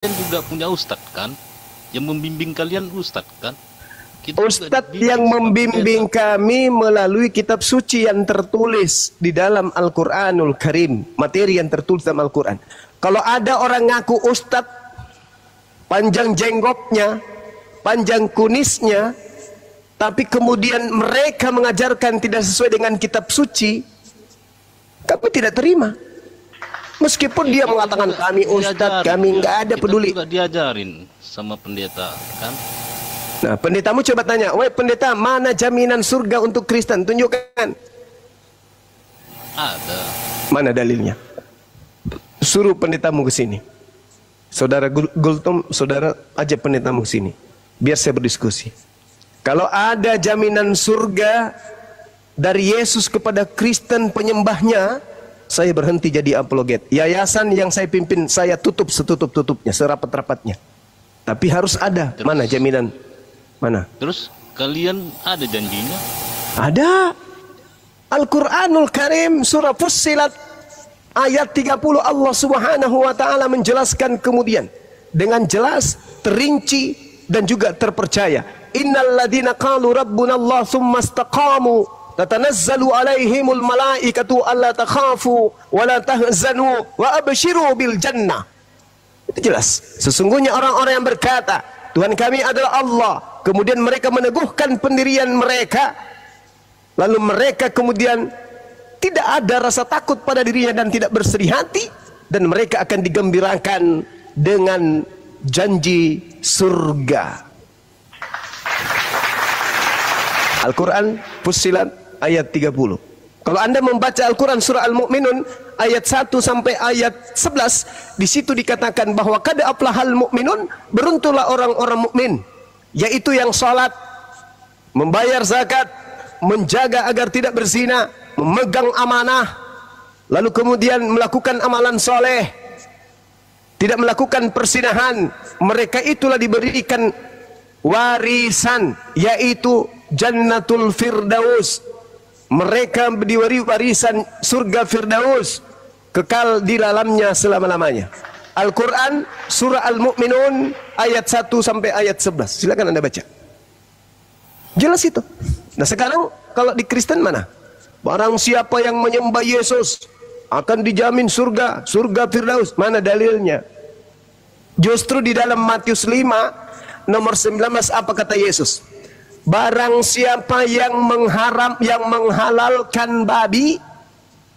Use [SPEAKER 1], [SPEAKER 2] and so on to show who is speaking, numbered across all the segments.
[SPEAKER 1] Kalian juga punya ustadz kan? Yang membimbing kalian ustadz kan?
[SPEAKER 2] Ustadz yang membimbing kami melalui kitab suci yang tertulis di dalam Al-Quranul Karim, materi yang tertulis dalam Al-Quran. Kalau ada orang ngaku ustadz, panjang jenggotnya, panjang kunisnya, tapi kemudian mereka mengajarkan tidak sesuai dengan kitab suci, kami tidak terima. Meskipun dia mengatakan kami ustadz, kami nggak ada peduli.
[SPEAKER 1] Kita juga diajarin sama pendeta kan?
[SPEAKER 2] Nah, pendetamu coba tanya, woi pendeta, mana jaminan surga untuk Kristen? Tunjukkan.
[SPEAKER 1] Ada.
[SPEAKER 2] Mana dalilnya? Suruh pendetamu ke sini. Saudara Gultom, saudara ajak pendetamu ke sini. Biar saya berdiskusi. Kalau ada jaminan surga dari Yesus kepada Kristen penyembahnya, saya berhenti jadi apologet. Yayasan yang saya pimpin, saya tutup setutup-tutupnya, serapat-rapatnya. Tapi harus ada.
[SPEAKER 1] Terus,
[SPEAKER 2] mana jaminan? Mana?
[SPEAKER 1] Terus kalian ada janjinya?
[SPEAKER 2] Ada. Al-Quranul Karim surah Fussilat ayat 30 Allah Subhanahu wa taala menjelaskan kemudian dengan jelas, terinci dan juga terpercaya. Innal ladzina qalu rabbuna Allah tsumma istaqamu tatanazzalu alaihimul malaikatu alla takhafu wa la tahzanu wa abshiru bil jannah. Itu jelas. Sesungguhnya orang-orang yang berkata Tuhan kami adalah Allah, kemudian mereka meneguhkan pendirian mereka, lalu mereka kemudian tidak ada rasa takut pada dirinya dan tidak bersedih hati, dan mereka akan digembirakan dengan janji surga. Al-Quran Fussilat ayat 30. Kalau Anda membaca Al-Quran surah Al-Mu'minun ayat 1 sampai ayat 11, di situ dikatakan bahwa qad aflahal mu'minun, beruntunglah orang-orang mukmin, yaitu yang salat, membayar zakat, menjaga agar tidak berzina, memegang amanah, lalu kemudian melakukan amalan soleh, tidak melakukan persinahan. Mereka itulah diberikan warisan, yaitu Jannatul Firdaus. Mereka diberi warisan surga Firdaus, kekal di dalamnya selama-lamanya. Al-Quran surah Al-Mu'minun ayat 1 sampai ayat 11. Silakan Anda baca. Jelas itu. Nah sekarang kalau di Kristen mana? Barang siapa yang menyembah Yesus akan dijamin surga, surga Firdaus. Mana dalilnya? Justru di dalam Matius 5 nomor 19 apa kata Yesus? Barang siapa yang menghalalkan babi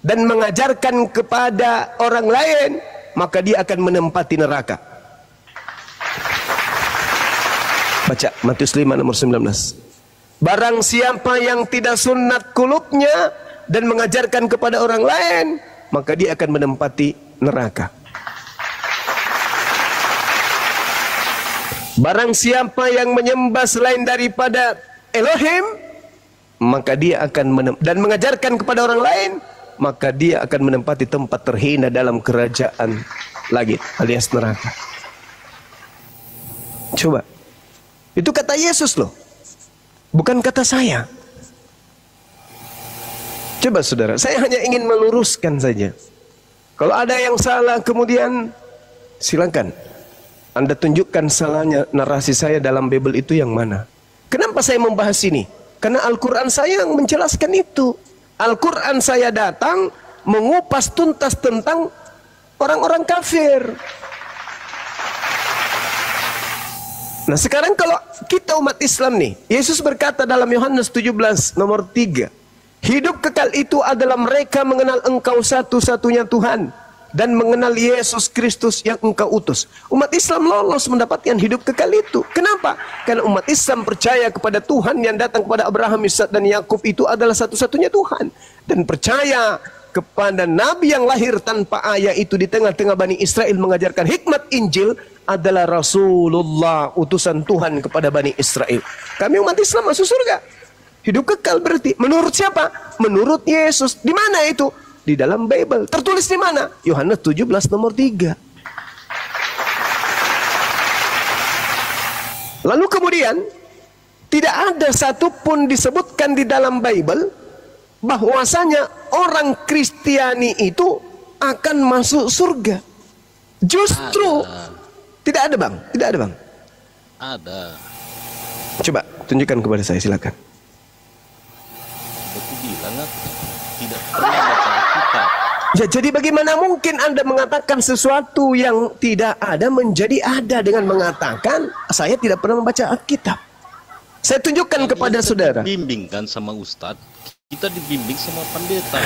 [SPEAKER 2] dan mengajarkan kepada orang lain, maka dia akan menempati neraka. Baca Matius 5 nomor 19. Barang siapa yang tidak sunat kulubnya dan mengajarkan kepada orang lain, maka dia akan menempati neraka. Barang siapa yang menyembah selain daripada Elohim, maka dia akan dan mengajarkan kepada orang lain, maka dia akan menempati tempat terhina dalam kerajaan langit alias neraka. Coba, itu kata Yesus loh, bukan kata saya. Coba saudara, saya hanya ingin meluruskan saja. Kalau ada yang salah kemudian silakan Anda tunjukkan salahnya narasi saya dalam Bible itu yang mana. Kenapa saya membahas ini? Karena Al-Quran saya yang menjelaskan itu. Al-Quran saya datang mengupas tuntas tentang orang-orang kafir. Nah sekarang kalau kita umat Islam nih, Yesus berkata dalam Yohanes 17 nomor 3, hidup kekal itu adalah mereka mengenal Engkau satu-satunya Tuhan dan mengenal Yesus Kristus yang Engkau utus. Umat Islam lolos mendapatkan hidup kekal itu. Kenapa? Karena umat Islam percaya kepada Tuhan yang datang kepada Abraham, Ishak dan Yakub itu adalah satu-satunya Tuhan, dan percaya kepada Nabi yang lahir tanpa ayah itu di tengah-tengah Bani Israel mengajarkan hikmat Injil adalah Rasulullah, utusan Tuhan kepada Bani Israel. Kami umat Islam masuk surga. Hidup kekal berarti menurut siapa? Menurut Yesus. Di mana itu? Di dalam Bible. Tertulis di mana? Yohanes 17 nomor 3. Lalu kemudian tidak ada satupun disebutkan di dalam Bible bahwasanya orang Kristiani itu akan masuk surga. Justru Tidak ada bang, tidak ada bang.
[SPEAKER 1] Ada.
[SPEAKER 2] Coba tunjukkan kepada saya, silakan.
[SPEAKER 1] Aku bilang tidak pernah baca Alkitab.
[SPEAKER 2] Ya, jadi bagaimana mungkin Anda mengatakan sesuatu yang tidak ada menjadi ada dengan mengatakan saya tidak pernah membaca Alkitab? Saya tunjukkan kepada saudara.
[SPEAKER 1] Dibimbing kan sama Ustadz, kita dibimbing sama pendeta.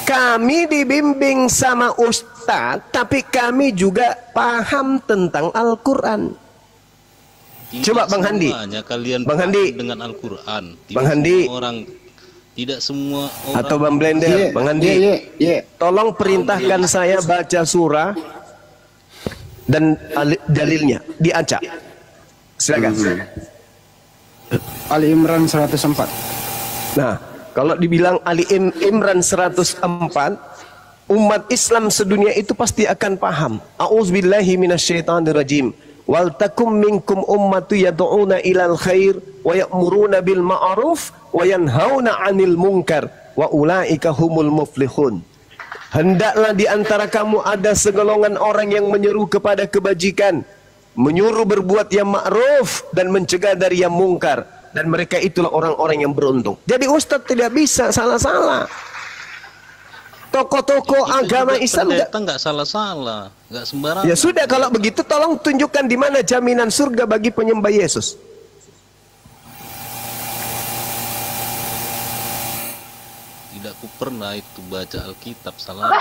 [SPEAKER 2] Kami dibimbing sama Ustadz, tapi kami juga paham tentang Al-Quran. Coba Bang Handi.
[SPEAKER 1] Kalian
[SPEAKER 2] Bang Handi
[SPEAKER 1] dengan Al-Quran.
[SPEAKER 2] Bang Handi.
[SPEAKER 1] Tidak semua orang
[SPEAKER 2] atau Bang Blender, Bang Handi, tolong perintahkan saya baca surah dan dalilnya diacak. Silakan.
[SPEAKER 3] Ali Imran 104.
[SPEAKER 2] Nah, kalau dibilang Ali Imran 104, umat Islam sedunia itu pasti akan paham. A'udzubillahi minasyaitonirrajim. Wal takum minkum ummatu yad'una ilal khair wa ya'muruna bil ma'ruf wa yanhauna 'anil munkar wa ulaika humul muflihun. Hendaklah di antara kamu ada segolongan orang yang menyeru kepada kebajikan, menyuruh berbuat yang ma'ruf dan mencegah dari yang mungkar, dan mereka itulah orang-orang yang beruntung. Jadi Ustadz tidak bisa salah-salah. Tokoh-tokoh agama Islam
[SPEAKER 1] nggak salah-salah, nggak sembarangan.
[SPEAKER 2] Ya sudah, kalau begitu tolong tunjukkan di mana jaminan surga bagi penyembah Yesus.
[SPEAKER 1] Tidak ku pernah itu baca Alkitab salah.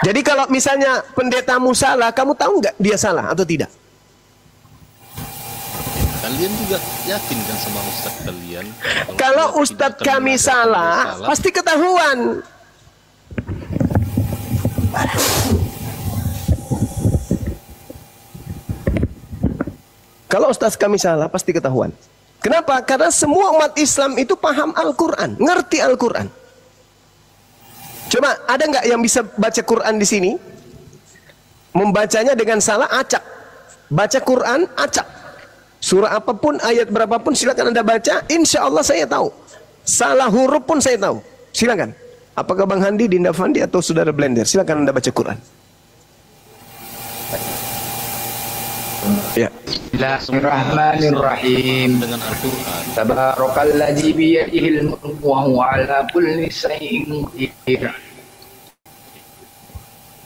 [SPEAKER 2] Jadi kalau misalnya pendetamu salah, kamu tahu nggak dia salah atau tidak?
[SPEAKER 1] Kalian juga yakin kan sama Ustadz kalian?
[SPEAKER 2] Kalau Ustadz kami salah, pasti ketahuan. Kalau Ustadz kami salah, pasti ketahuan. Kenapa? Karena semua umat Islam itu paham Al-Quran, ngerti Al-Quran. Coba, ada nggak yang bisa baca Quran di sini? Membacanya dengan salah, acak. Baca Quran, acak. Surah apapun, ayat berapapun, silakan Anda baca. Insya Allah saya tahu. Salah huruf pun saya tahu. Silakan. Apakah Bang Handi, Dinda Fandi, atau Saudara Blender? Silakan Anda baca Quran. Ya.
[SPEAKER 3] Bismillahirrahmanirrahim.
[SPEAKER 1] Dengan Al-Quran.
[SPEAKER 3] Tabarakalladzi biyadihil mulku wa huwa ala kulli syai'in qadir.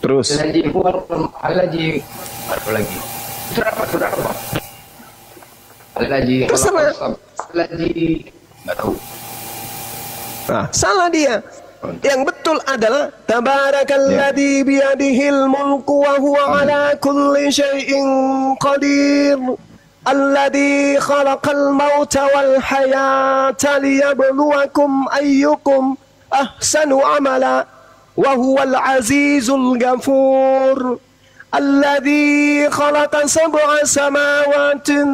[SPEAKER 2] Terus.
[SPEAKER 3] Alladzi apa lagi? Surah apa? Alladzi enggak tahu.
[SPEAKER 2] Nah, salah dia. Yang betul adalah tabarakalladzi biyadihil mulku wa huwa ala kulli syai'in qadir. Alladzi khalaqal mauta wal hayata liyabluwakum ayyukum ahsanu amala wa huwal azizul ghafur. Alladzi khalaqa sab'a samawatin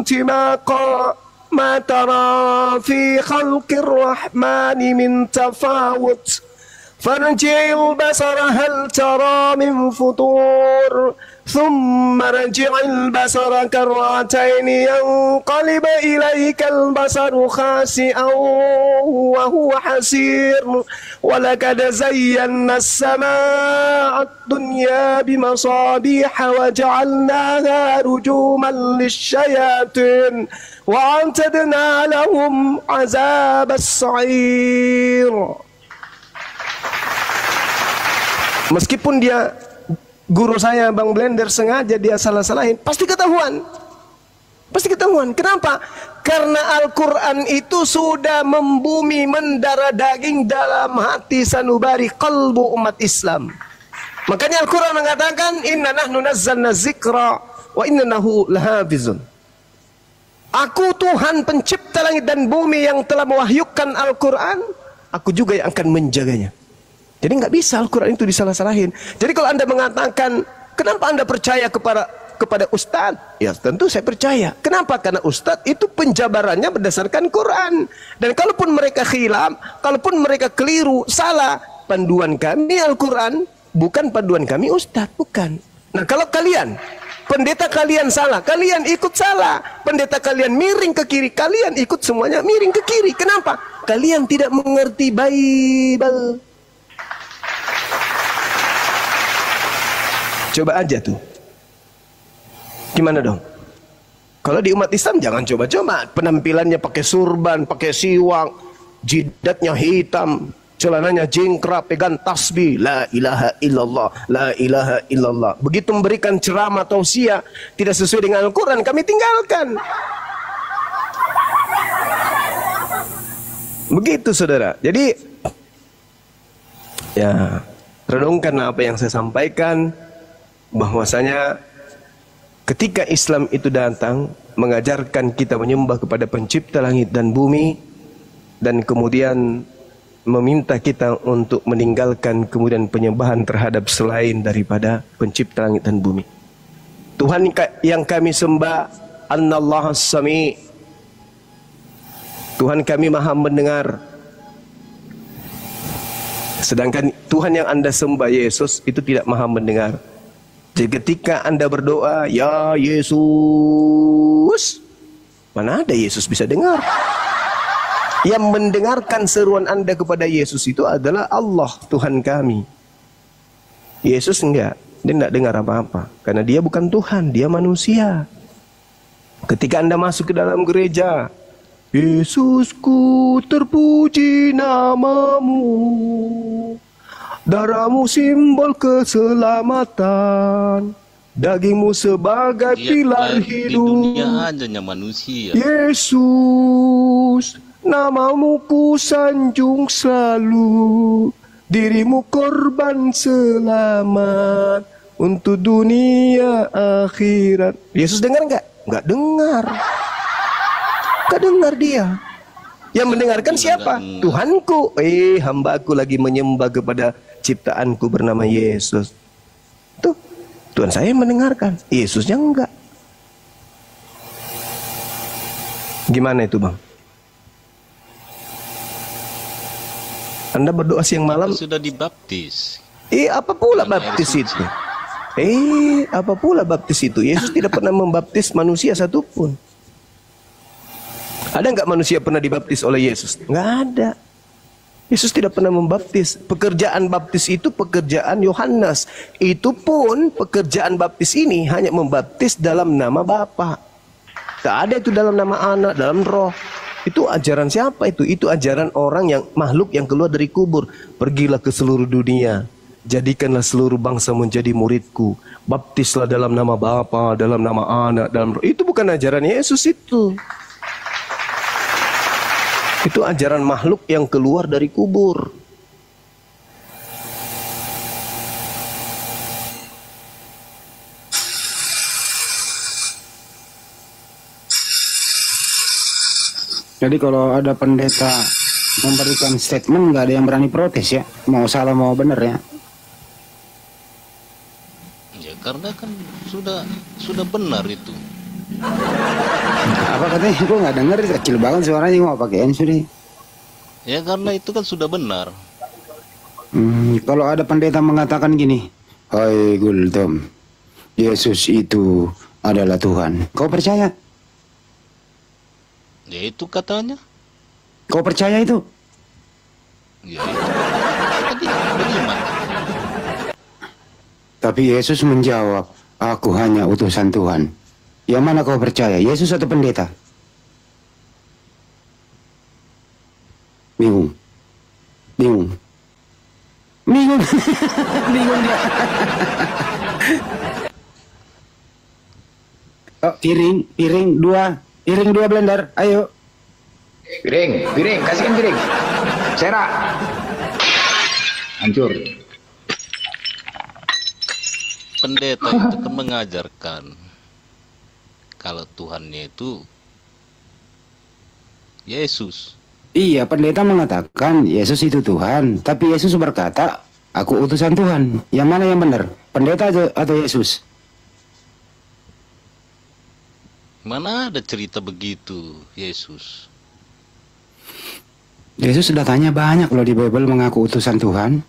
[SPEAKER 2] tibaqa ما ترى في خلق الرحمن من تفاوت فارجع البصر هل ترى من فطور ثم رجع البصر كرتين ينقلب إليك البصر خاسئا وهو حسير ولقد زينا السماء الدنيا بمصابيح وجعلناها رجوما للشياطين وأعتدنا لهم عذاب السعير. Meskipun dia guru saya Bang Blender sengaja dia salah-salahin, pasti ketahuan. Pasti ketahuan. Kenapa? Karena Al-Quran itu sudah membumi mendarah daging dalam hati sanubari qalbu umat Islam. Makanya Al-Quran mengatakan inna nahnu nazzalna zikra wa inna nahu lahafizun. Aku Tuhan pencipta langit dan bumi yang telah mewahyukan Al-Quran, aku juga yang akan menjaganya. Jadi nggak bisa Al-Quran itu disalah-salahin. Jadi kalau Anda mengatakan, kenapa Anda percaya kepada Ustadz? Ya tentu saya percaya. Kenapa? Karena Ustadz itu penjabarannya berdasarkan Quran. Dan kalaupun mereka khilaf, kalaupun mereka keliru, salah, panduan kami Al-Quran, bukan panduan kami Ustadz, bukan. Nah kalau kalian, pendeta kalian salah, kalian ikut salah. Pendeta kalian miring ke kiri, kalian ikut semuanya miring ke kiri. Kenapa? Kalian tidak mengerti Bible. Coba aja tuh. Gimana dong? Kalau di umat Islam jangan coba-coba penampilannya pakai surban, pakai siwak, jidatnya hitam, celananya jingkrap, pegang tasbih, la ilaha illallah, la ilaha illallah. Begitu memberikan ceramah tausiah tidak sesuai dengan Al-Quran, kami tinggalkan. Begitu saudara. Jadi ya, renungkan apa yang saya sampaikan, bahwasanya ketika Islam itu datang mengajarkan kita menyembah kepada pencipta langit dan bumi, dan kemudian meminta kita untuk meninggalkan kemudian penyembahan terhadap selain daripada pencipta langit dan bumi. Tuhan yang kami sembah, Anallahu As-Sami', Tuhan kami maha mendengar. Sedangkan Tuhan yang Anda sembah, Yesus, itu tidak maha mendengar. Jadi ketika Anda berdoa, ya Yesus, mana ada Yesus bisa dengar? Yang mendengarkan seruan Anda kepada Yesus itu adalah Allah, Tuhan kami. Yesus enggak, dia enggak dengar apa-apa, karena dia bukan Tuhan, dia manusia. Ketika Anda masuk ke dalam gereja, Yesusku terpuji namamu, darahmu simbol keselamatan, dagingmu sebagai pilar hidup.
[SPEAKER 1] Di dunia adanya manusia.
[SPEAKER 2] Yesus, namamu ku sanjung selalu, dirimu korban selamat untuk dunia akhirat. Yesus dengar enggak? Enggak dengar. Enggak dengar dia. Yang mendengarkan siapa? Tuhanku. Hambaku lagi menyembah kepada ciptaanku bernama Yesus. Tuh, Tuhan saya mendengarkan, Yesusnya enggak. Gimana itu, Bang? Anda berdoa siang malam
[SPEAKER 1] Sudah dibaptis.
[SPEAKER 2] Apa pula baptis itu? Apa pula baptis itu? Yesus tidak pernah membaptis manusia satupun. Ada nggak manusia pernah dibaptis oleh Yesus? Nggak ada. Yesus tidak pernah membaptis. Pekerjaan baptis itu pekerjaan Yohanes. Itu pun pekerjaan baptis ini hanya membaptis dalam nama Bapa. Tak ada itu dalam nama Anak, dalam Roh. Itu ajaran siapa itu? Itu ajaran orang yang makhluk yang keluar dari kubur. Pergilah ke seluruh dunia, jadikanlah seluruh bangsa menjadi muridku. Baptislah dalam nama Bapa, dalam nama Anak, dalam Roh. Itu bukan ajaran Yesus itu. Itu ajaran makhluk yang keluar dari kubur.
[SPEAKER 4] Jadi kalau ada pendeta memberikan statement, nggak ada yang berani protes ya, mau salah mau benar ya.
[SPEAKER 1] Ya karena kan sudah benar itu.
[SPEAKER 4] Apa katanya? Gue nggak denger, kecil banget suaranya, mau pakein sudah.
[SPEAKER 1] Ya karena itu kan sudah benar.
[SPEAKER 4] Kalau ada pendeta mengatakan gini, hai Gultom, Yesus itu adalah Tuhan, kau percaya?
[SPEAKER 1] Ya itu katanya.
[SPEAKER 4] Kau percaya itu?
[SPEAKER 1] Ya itu. Tadi beriman.
[SPEAKER 4] Tapi Yesus menjawab, aku hanya utusan Tuhan. Yang mana kau percaya, Yesus atau pendeta? Bingung. Bingung dia. Oh, piring dua blender, ayo.
[SPEAKER 3] Piring, kasihkan piring. Serak. Hancur.
[SPEAKER 1] Pendeta itu kan mengajarkan kalau Tuhannya itu Yesus.
[SPEAKER 4] Iya, pendeta mengatakan Yesus itu Tuhan, tapi Yesus berkata, aku utusan Tuhan. Yang mana yang benar? Pendeta atau Yesus?
[SPEAKER 1] Mana ada cerita begitu, Yesus?
[SPEAKER 4] Yesus sudah tanya banyak loh di Bible mengaku utusan Tuhan.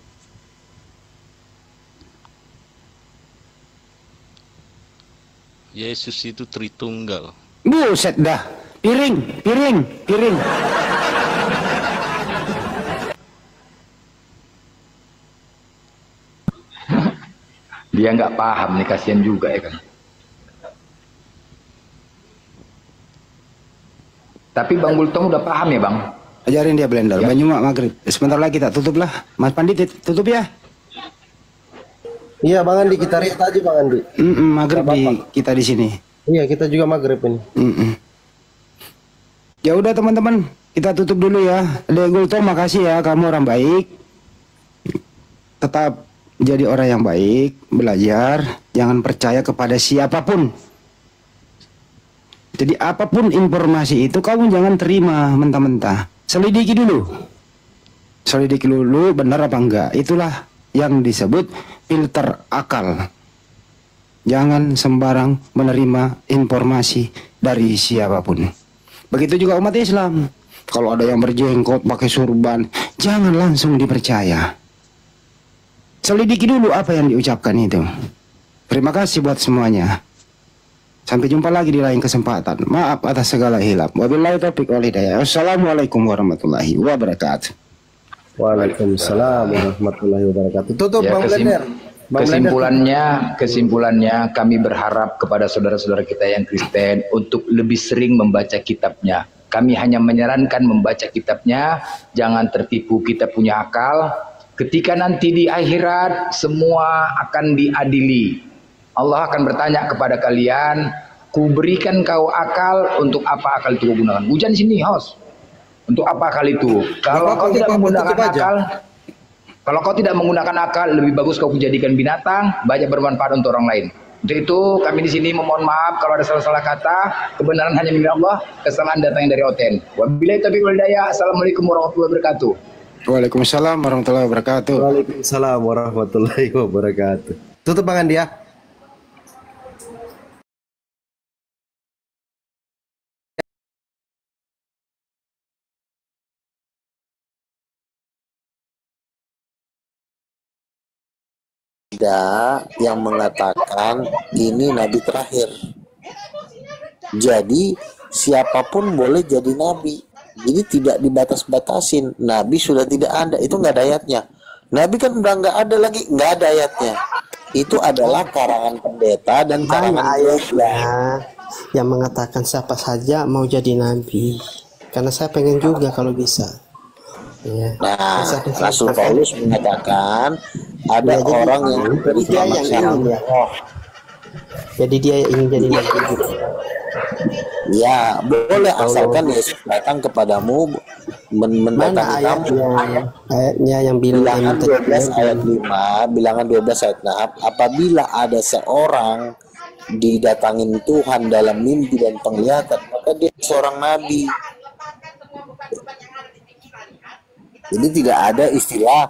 [SPEAKER 1] Yesus itu Tritunggal.
[SPEAKER 4] Buset dah. Piring.
[SPEAKER 3] Dia nggak paham nih, kasihan juga ya kan. Tapi Bang Gultom udah paham ya Bang?
[SPEAKER 4] Ajarin dia blender.
[SPEAKER 3] Ya.
[SPEAKER 4] Banyuma maghrib. Sebentar lagi kita tutup lah. Mas Pandit tutup ya.
[SPEAKER 5] Iya Bang Andi, kita lihat aja Bang Andi.
[SPEAKER 4] Maghrib kita di sini.
[SPEAKER 5] Iya, kita juga maghrib ini.
[SPEAKER 4] Ya udah teman-teman, kita tutup dulu ya. Dek Gultom, makasih ya, kamu orang baik. Tetap jadi orang yang baik, belajar, jangan percaya kepada siapapun. Jadi apapun informasi itu kamu jangan terima mentah-mentah. Selidiki dulu. Selidiki dulu benar apa enggak. Itulah yang disebut filter akal. Jangan sembarang menerima informasi dari siapapun. Begitu juga umat Islam. Kalau ada yang berjenggot pakai surban, jangan langsung dipercaya. Selidiki dulu apa yang diucapkan itu. Terima kasih buat semuanya. Sampai jumpa lagi di lain kesempatan. Maaf atas segala hilaf. Wabillahi taufiq wal hidayah. Wassalamualaikum warahmatullahi wabarakatuh.
[SPEAKER 5] Waalaikumsalam warahmatullahi wabarakatuh. Tutup
[SPEAKER 3] Ya,
[SPEAKER 5] Bang Blender. Bang
[SPEAKER 3] kesimpulannya kami berharap kepada saudara-saudara kita yang Kristen untuk lebih sering membaca kitabnya. Kami hanya menyarankan membaca kitabnya, jangan tertipu kita punya akal. Ketika nanti di akhirat semua akan diadili. Allah akan bertanya kepada kalian, ku berikan kau akal, untuk apa akal itu kau gunakan? Hujan sini, host. Untuk apa akal itu? Kalau kau tidak menggunakan akal, kalau kau tidak menggunakan akal, lebih bagus kau jadikan binatang, banyak bermanfaat untuk orang lain. Untuk itu kami di sini memohon maaf kalau ada salah-salah kata. Kebenaran hanya milik Allah, kesalahan datangnya dari Oten. Wabillahi taufiq wal hidayah. Assalamualaikum warahmatullahi wabarakatuh.
[SPEAKER 4] Waalaikumsalam warahmatullahi wabarakatuh.
[SPEAKER 5] Waalaikumsalam warahmatullahi wabarakatuh. Tutup Bang Andi ya.
[SPEAKER 6] Ada yang mengatakan ini nabi terakhir. Jadi siapapun boleh jadi nabi. Jadi tidak dibatas-batasin. Nabi sudah tidak ada, itu nggak ada ayatnya. Nabi kan udah nggak ada lagi, nggak ada ayatnya. Itu adalah karangan pendeta dan karangan
[SPEAKER 7] ayatnya yang mengatakan siapa saja mau jadi nabi. Karena saya pengen juga kalau bisa. Ya.
[SPEAKER 6] Nah, Rasul Paulus mengatakan ada
[SPEAKER 7] ya,
[SPEAKER 6] orang yang
[SPEAKER 7] jadi dia yang ingin ya. Jadi dia yang ingin jadi nabi gitu.
[SPEAKER 6] Ya, boleh asalkan Yesus datang kepadamu mendatangi kamu.
[SPEAKER 7] Ayatnya yang bilangan
[SPEAKER 6] 12 ayat 5, bilangan 12 ayat 6, apabila ada seorang didatangin Tuhan dalam mimpi dan penglihatan, maka dia seorang nabi. Jadi tidak ada istilah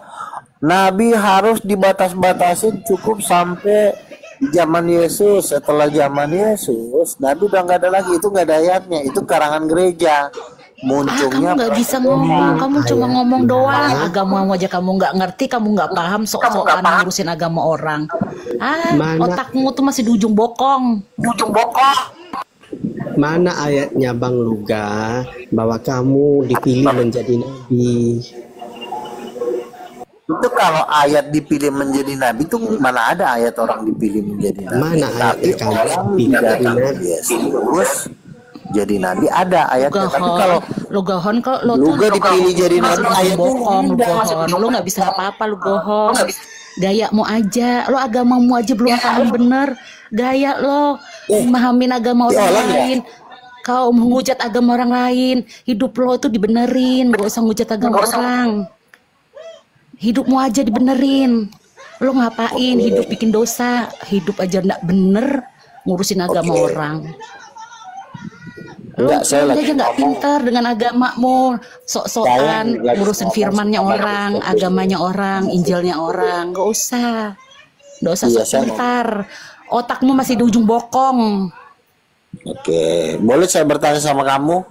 [SPEAKER 6] nabi harus dibatas-batasin, cukup sampai zaman Yesus. Setelah zaman Yesus, nabi udah nggak ada lagi. Itu nggak ada ayatnya. Itu karangan gereja. Munculnya
[SPEAKER 8] kamu nggak bisa ngomong, kamu cuma ngomong doang. Agama aja kamu nggak ngerti, kamu nggak paham, sok-sokan ngurusin agama orang. Otakmu tuh masih di ujung bokong.
[SPEAKER 7] Mana ayatnya Bang Luga bahwa kamu dipilih menjadi nabi?
[SPEAKER 6] itu kalau ayat dipilih menjadi nabi itu mana ada ayat orang dipilih menjadi nabi?
[SPEAKER 7] Mana
[SPEAKER 6] Tapi
[SPEAKER 7] ayatnya
[SPEAKER 6] orang
[SPEAKER 7] dipilih
[SPEAKER 6] tidak
[SPEAKER 7] jadi nabi?
[SPEAKER 6] Yesus jadi nabi ada ayatnya. Tapi kalau
[SPEAKER 8] lu gohon kok lu
[SPEAKER 6] Luga dipilih jadi nabi ayatnya
[SPEAKER 8] bohong, lu gohon, lu nggak bisa apa-apa, lu gohong. Gayamu aja, lo agamamu aja belum paham bener. Gaya lo memahamin agama orang lain. Kau menghujat agama orang lain. Hidup lo tuh dibenerin, gak usah ngujat agama orang. Hidupmu aja dibenerin. Lo ngapain hidup bikin dosa? Hidup aja nggak bener, ngurusin agama orang. Lo aja nggak pintar dengan agamamu, sok-sokan ngurusin firmannya orang, agamanya orang, injilnya orang. Nggak usah sok pintar. Otakmu masih di ujung bokong.
[SPEAKER 6] Oke, boleh saya bertanya sama kamu?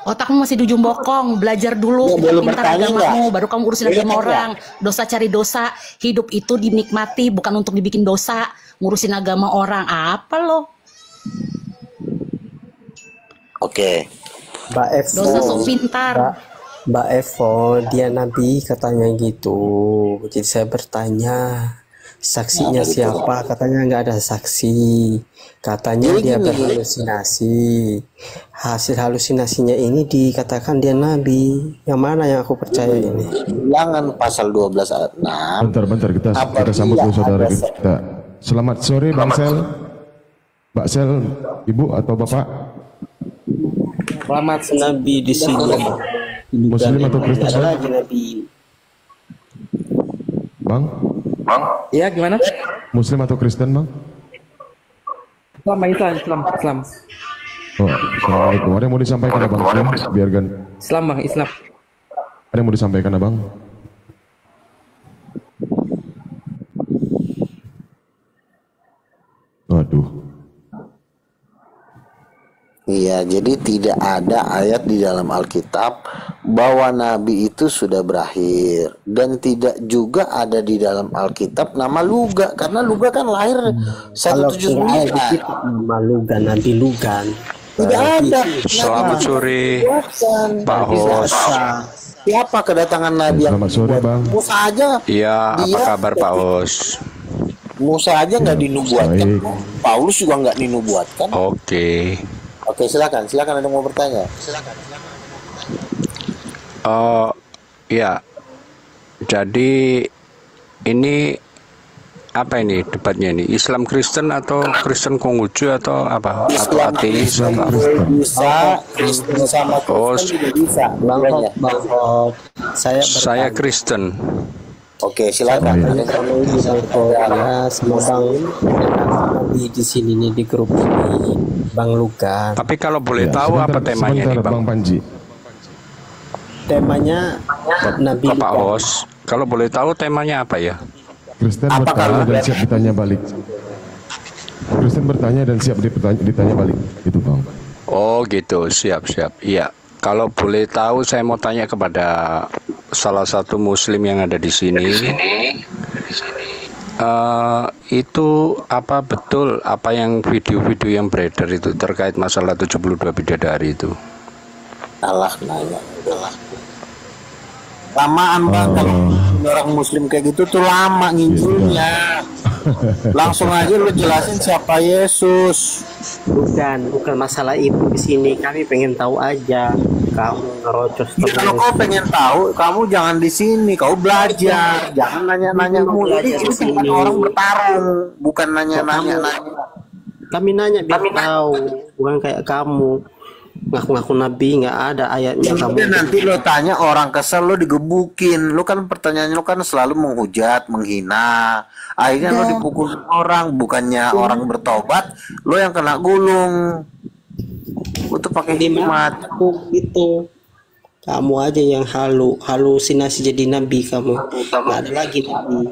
[SPEAKER 8] Otakmu masih di ujung bokong. Belajar dulu, pintar agamamu, baru kamu urusin agama orang. Dosa cari dosa. Hidup itu dinikmati, bukan untuk dibikin dosa. Ngurusin agama orang, apa lo?
[SPEAKER 6] Oke.
[SPEAKER 7] Mbak Evo.
[SPEAKER 8] Dosa sok pintar.
[SPEAKER 7] Mbak Evo, dia nabi katanya gitu. Jadi saya bertanya, Saksinya siapa? Katanya nggak ada saksi. Katanya dia berhalusinasi. Hasil halusinasinya ini dikatakan dia nabi. Yang mana yang aku percaya ini?
[SPEAKER 6] Ulangan pasal 12 ayat 6.
[SPEAKER 9] Bentar, kita sambut dulu saudara kita. Selamat sore Bang Sel. Mbak Sel, Ibu atau Bapak?
[SPEAKER 7] Selamat nabi di sini.
[SPEAKER 9] Muslim atau Kristen?
[SPEAKER 7] Ada lagi nabi.
[SPEAKER 9] Bang?
[SPEAKER 10] Iya, gimana?
[SPEAKER 9] Muslim atau Kristen, Bang?
[SPEAKER 10] Islam.
[SPEAKER 9] Oh, assalamualaikum. Ada yang mau disampaikan Abang? Biarkan.
[SPEAKER 10] Islam, Bang, Islam.
[SPEAKER 9] Ada yang mau disampaikan Abang? Waduh.
[SPEAKER 6] Iya, jadi tidak ada ayat di dalam Alkitab bahwa Nabi itu sudah berakhir. Dan tidak juga ada di dalam Alkitab nama Luga. Karena Luga kan lahir 179.
[SPEAKER 7] Nama Lugan, Nabi Lugan.
[SPEAKER 6] Tidak ada.
[SPEAKER 11] Selamat sore Pak Hos.
[SPEAKER 6] Siapa kedatangan Nabi yang
[SPEAKER 9] Selamat sore Bang.
[SPEAKER 6] Musa aja.
[SPEAKER 11] Iya, apa kabar Pak Hos?
[SPEAKER 6] Musa aja nggak dinubuatkan. Paulus juga nggak dinubuatkan.
[SPEAKER 11] Oke.
[SPEAKER 6] Oke, silakan ada yang mau bertanya.
[SPEAKER 11] Ya. Jadi ini apa ini debatnya ini? Islam Kristen atau Kristen Konghucu atau apa? Atau ateis atau apa?
[SPEAKER 6] Bisa Kristen sama Kristen juga bisa.
[SPEAKER 11] Saya Kristen.
[SPEAKER 6] Oke, silakan.
[SPEAKER 7] Ya, semoga di sini nih di grup ini Bang Lugan.
[SPEAKER 11] Tapi kalau boleh tahu apa temanya nih Bang
[SPEAKER 9] Panji?
[SPEAKER 7] Temanya Nabi
[SPEAKER 11] Pak Hos, kalau boleh tahu temanya apa ya?
[SPEAKER 9] Kristen bertanya dan siap ditanya balik. Kristen bertanya dan siap ditanya balik. Itu Bang.
[SPEAKER 11] Oh gitu, siap. Iya. Kalau boleh tahu saya mau tanya kepada salah satu muslim yang ada di sini. Itu apa betul apa yang video-video yang beredar itu terkait masalah 72 bidadari itu?
[SPEAKER 6] Lamaan Bang, kalau orang muslim kayak gitu tuh lama nginjilnya. Langsung aja lu jelasin siapa Yesus.
[SPEAKER 7] Bukan masalah itu di sini. Kami pengen tahu aja. Kamu ngerocos terus.
[SPEAKER 6] Kalau kau pengen tahu, kamu jangan di sini. Kau belajar. Jangan nanya-nanya mulu. Ini tempat orang bertarung, bukan nanya-nanya.
[SPEAKER 7] Kami nanya biar tahu, bukan kayak kamu ngaku-ngaku nabi nggak ada ayatnya. Kamu
[SPEAKER 6] nanti lo tanya orang kesel lo digebukin. Lo kan pertanyaannya lo kan selalu menghujat, menghina. Akhirnya lo dipukul orang, bukannya orang bertobat, lo yang kena gulung. Lo tuh pakai hikmat.
[SPEAKER 7] Itu kamu aja yang halusinasi jadi nabi kamu. Nggak ada lagi nabi.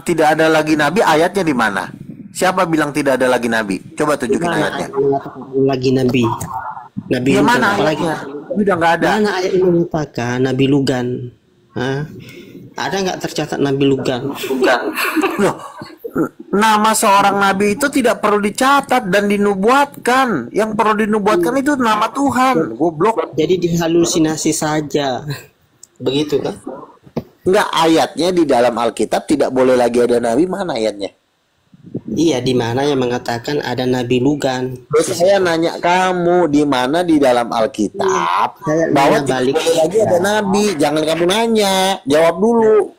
[SPEAKER 6] Tidak ada lagi nabi, ayatnya di mana? Siapa bilang tidak ada lagi nabi? Coba tunjukin ayatnya.
[SPEAKER 7] Lagi nabi. Nabi
[SPEAKER 6] ya,
[SPEAKER 7] Lugan
[SPEAKER 6] mana
[SPEAKER 7] apalagi?
[SPEAKER 6] Udah nggak ada.
[SPEAKER 7] Mana ayat ini mengatakan Nabi Lugan? Hah? Ada nggak tercatat Nabi Lugan?
[SPEAKER 6] Loh, nama seorang nabi itu tidak perlu dicatat dan dinubuatkan. Yang perlu dinubuatkan itu nama Tuhan. Goblok.
[SPEAKER 7] Jadi dihalusinasi saja. Begitu kan?
[SPEAKER 6] Enggak, ayatnya di dalam Alkitab tidak boleh lagi ada nabi. Mana ayatnya?
[SPEAKER 7] Iya, di mana yang mengatakan ada Nabi Lugan?
[SPEAKER 6] Terus saya nanya kamu di mana di dalam Alkitab bahwa tidak boleh lagi ada nabi. Jangan kamu nanya, jawab dulu.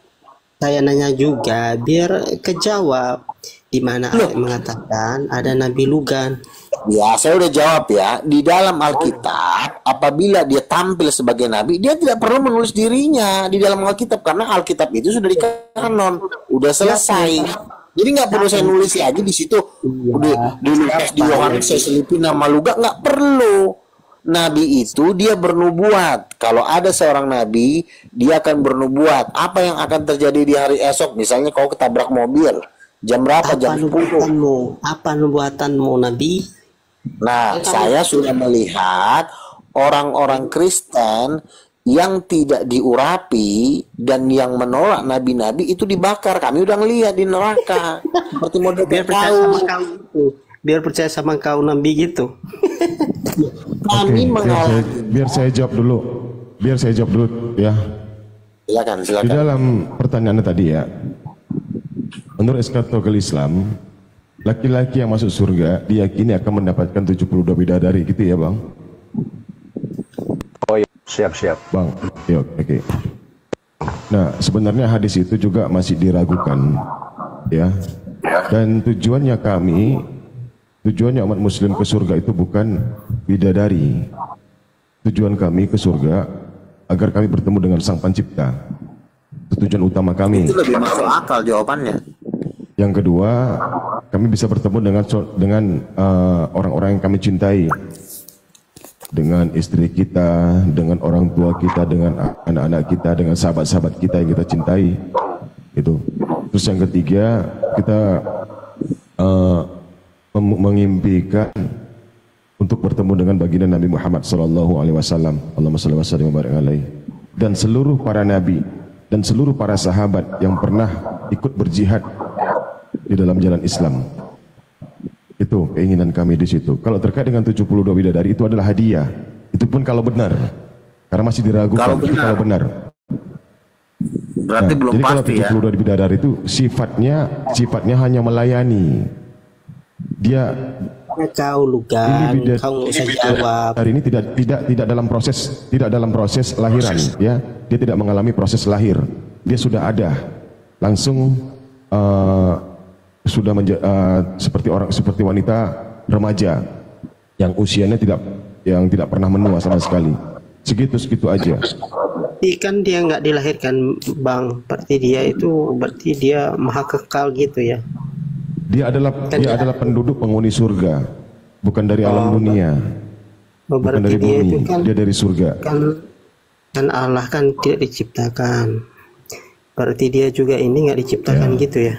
[SPEAKER 7] Saya nanya juga biar kejawab. Di mana ayat mengatakan ada Nabi Lugan?
[SPEAKER 6] Ya, saya udah jawab ya. Di dalam Alkitab, apabila dia tampil sebagai nabi, dia tidak perlu menulis dirinya di dalam Alkitab karena Alkitab itu sudah dikanon, udah selesai. Jadi nggak perlu saya nulis lagi di situ. Udah di Lukas, di Yohanes saya selipin nama Luga, nggak perlu. Nabi itu dia bernubuat. Kalau ada seorang nabi, dia akan bernubuat. Apa yang akan terjadi di hari esok? Misalnya kau ketabrak mobil, jam berapa? Jam 10.
[SPEAKER 7] Apa nubuatanmu, Nabi?
[SPEAKER 6] Nah, saya sudah melihat orang-orang Kristen yang tidak diurapi dan yang menolak nabi-nabi itu dibakar. Kami udah ngelihat di neraka. Seperti model
[SPEAKER 7] biar percaya sama kau itu. Biar percaya sama kau nabi gitu.
[SPEAKER 6] Kami
[SPEAKER 9] biar saya jawab dulu. Biar saya jawab dulu ya.
[SPEAKER 6] Silakan.
[SPEAKER 9] Di dalam pertanyaan tadi ya. menurut eskatologi Islam, laki-laki yang masuk surga diyakini akan mendapatkan 72 bidadari, gitu ya Bang?
[SPEAKER 11] Oh iya, siap-siap.
[SPEAKER 9] Bang, yuk, oke. Nah, sebenarnya hadis itu juga masih diragukan, ya. Dan tujuannya umat muslim ke surga itu bukan bidadari. Tujuan kami ke surga agar kami bertemu dengan Sang Pencipta. Itu tujuan utama kami.
[SPEAKER 6] Itu lebih masuk akal jawabannya.
[SPEAKER 9] Yang kedua, kami bisa bertemu dengan orang-orang yang kami cintai, dengan istri kita, dengan orang tua kita, dengan anak-anak kita, dengan sahabat-sahabat kita yang kita cintai. Itu. Terus yang ketiga, kita mengimpikan untuk bertemu dengan baginda Nabi Muhammad SAW. Allahumma shalli wa sallim wa barik alaihi. Dan seluruh para nabi dan seluruh para sahabat yang pernah ikut berjihad di dalam jalan Islam. Itu keinginan kami di situ. Kalau terkait dengan 72 bidadari itu adalah hadiah. Itu pun kalau benar. Karena masih diragukan kalau benar.
[SPEAKER 6] Berarti belum
[SPEAKER 9] jadi
[SPEAKER 6] pasti ya.
[SPEAKER 9] Kalau 72 bidadari itu sifatnya hanya melayani. Dia
[SPEAKER 7] kau lugan, kau usah jawab.
[SPEAKER 9] Hari ini tidak dalam proses lahiran, ya. Dia tidak mengalami proses lahir. Dia sudah ada, langsung sudah seperti wanita remaja yang usianya tidak pernah menua sama sekali. Segitu aja.
[SPEAKER 7] Kan dia nggak dilahirkan, Bang. Berarti dia maha kekal gitu ya.
[SPEAKER 9] Dia adalah penduduk penghuni surga, bukan dari alam dunia, bukan dari bumi. Dia dari surga.
[SPEAKER 7] Kan Allah kan tidak diciptakan. Berarti dia juga ini nggak diciptakan gitu ya?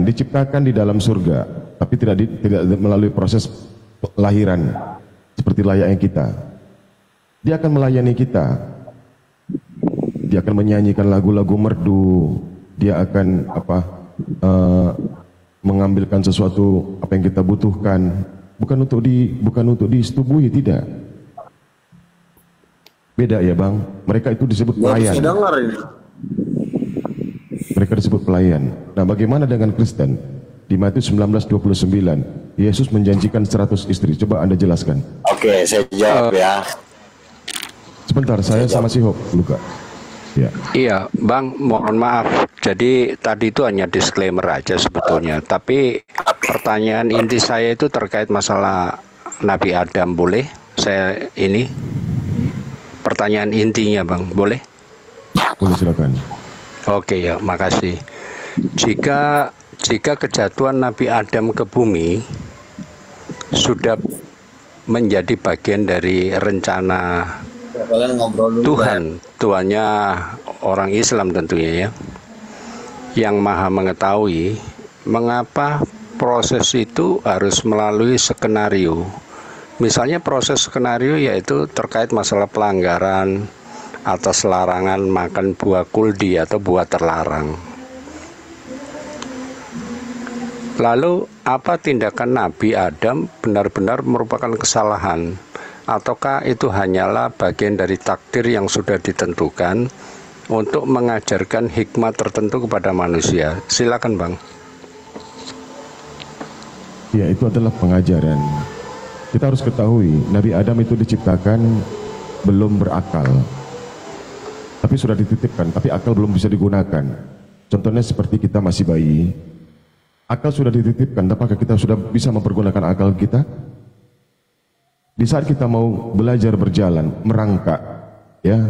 [SPEAKER 9] Diciptakan di dalam surga, tapi tidak melalui proses lahiran seperti layaknya kita. Dia akan melayani kita. Dia akan menyanyikan lagu-lagu merdu. Dia akan mengambilkan sesuatu apa yang kita butuhkan, bukan untuk disetubuhi, tidak. Beda ya Bang. Mereka itu disebut pelayan. Mereka disebut pelayan. Nah, bagaimana dengan Kristen? Di Matius 19:29, Yesus menjanjikan 100 istri. Coba Anda jelaskan.
[SPEAKER 6] Oke, saya jawab ya.
[SPEAKER 9] Sebentar, saya sama si Hop dulu Kak. Ya.
[SPEAKER 11] Iya, Bang, mohon maaf. Jadi tadi itu hanya disclaimer aja sebetulnya. Tapi pertanyaan inti saya itu terkait masalah Nabi Adam, boleh? Saya ini pertanyaan intinya, Bang, boleh?
[SPEAKER 9] Boleh, silakan.
[SPEAKER 11] Oke ya, makasih. Jika kejatuhan Nabi Adam ke bumi sudah menjadi bagian dari rencana Tuhannya orang Islam tentunya ya, yang maha mengetahui, mengapa proses itu harus melalui skenario. Misalnya proses skenario yaitu terkait masalah pelanggaran atas larangan makan buah kuldi atau buah terlarang. Lalu apa tindakan Nabi Adam benar-benar merupakan kesalahan? Ataukah itu hanyalah bagian dari takdir yang sudah ditentukan untuk mengajarkan hikmah tertentu kepada manusia? Silakan Bang.
[SPEAKER 9] Ya, itu adalah pengajaran. Kita harus ketahui, Nabi Adam itu diciptakan belum berakal, tapi sudah dititipkan, tapi akal belum bisa digunakan. Contohnya seperti kita masih bayi, akal sudah dititipkan, apakah kita sudah bisa mempergunakan akal kita? Di saat kita mau belajar berjalan, merangkak, ya,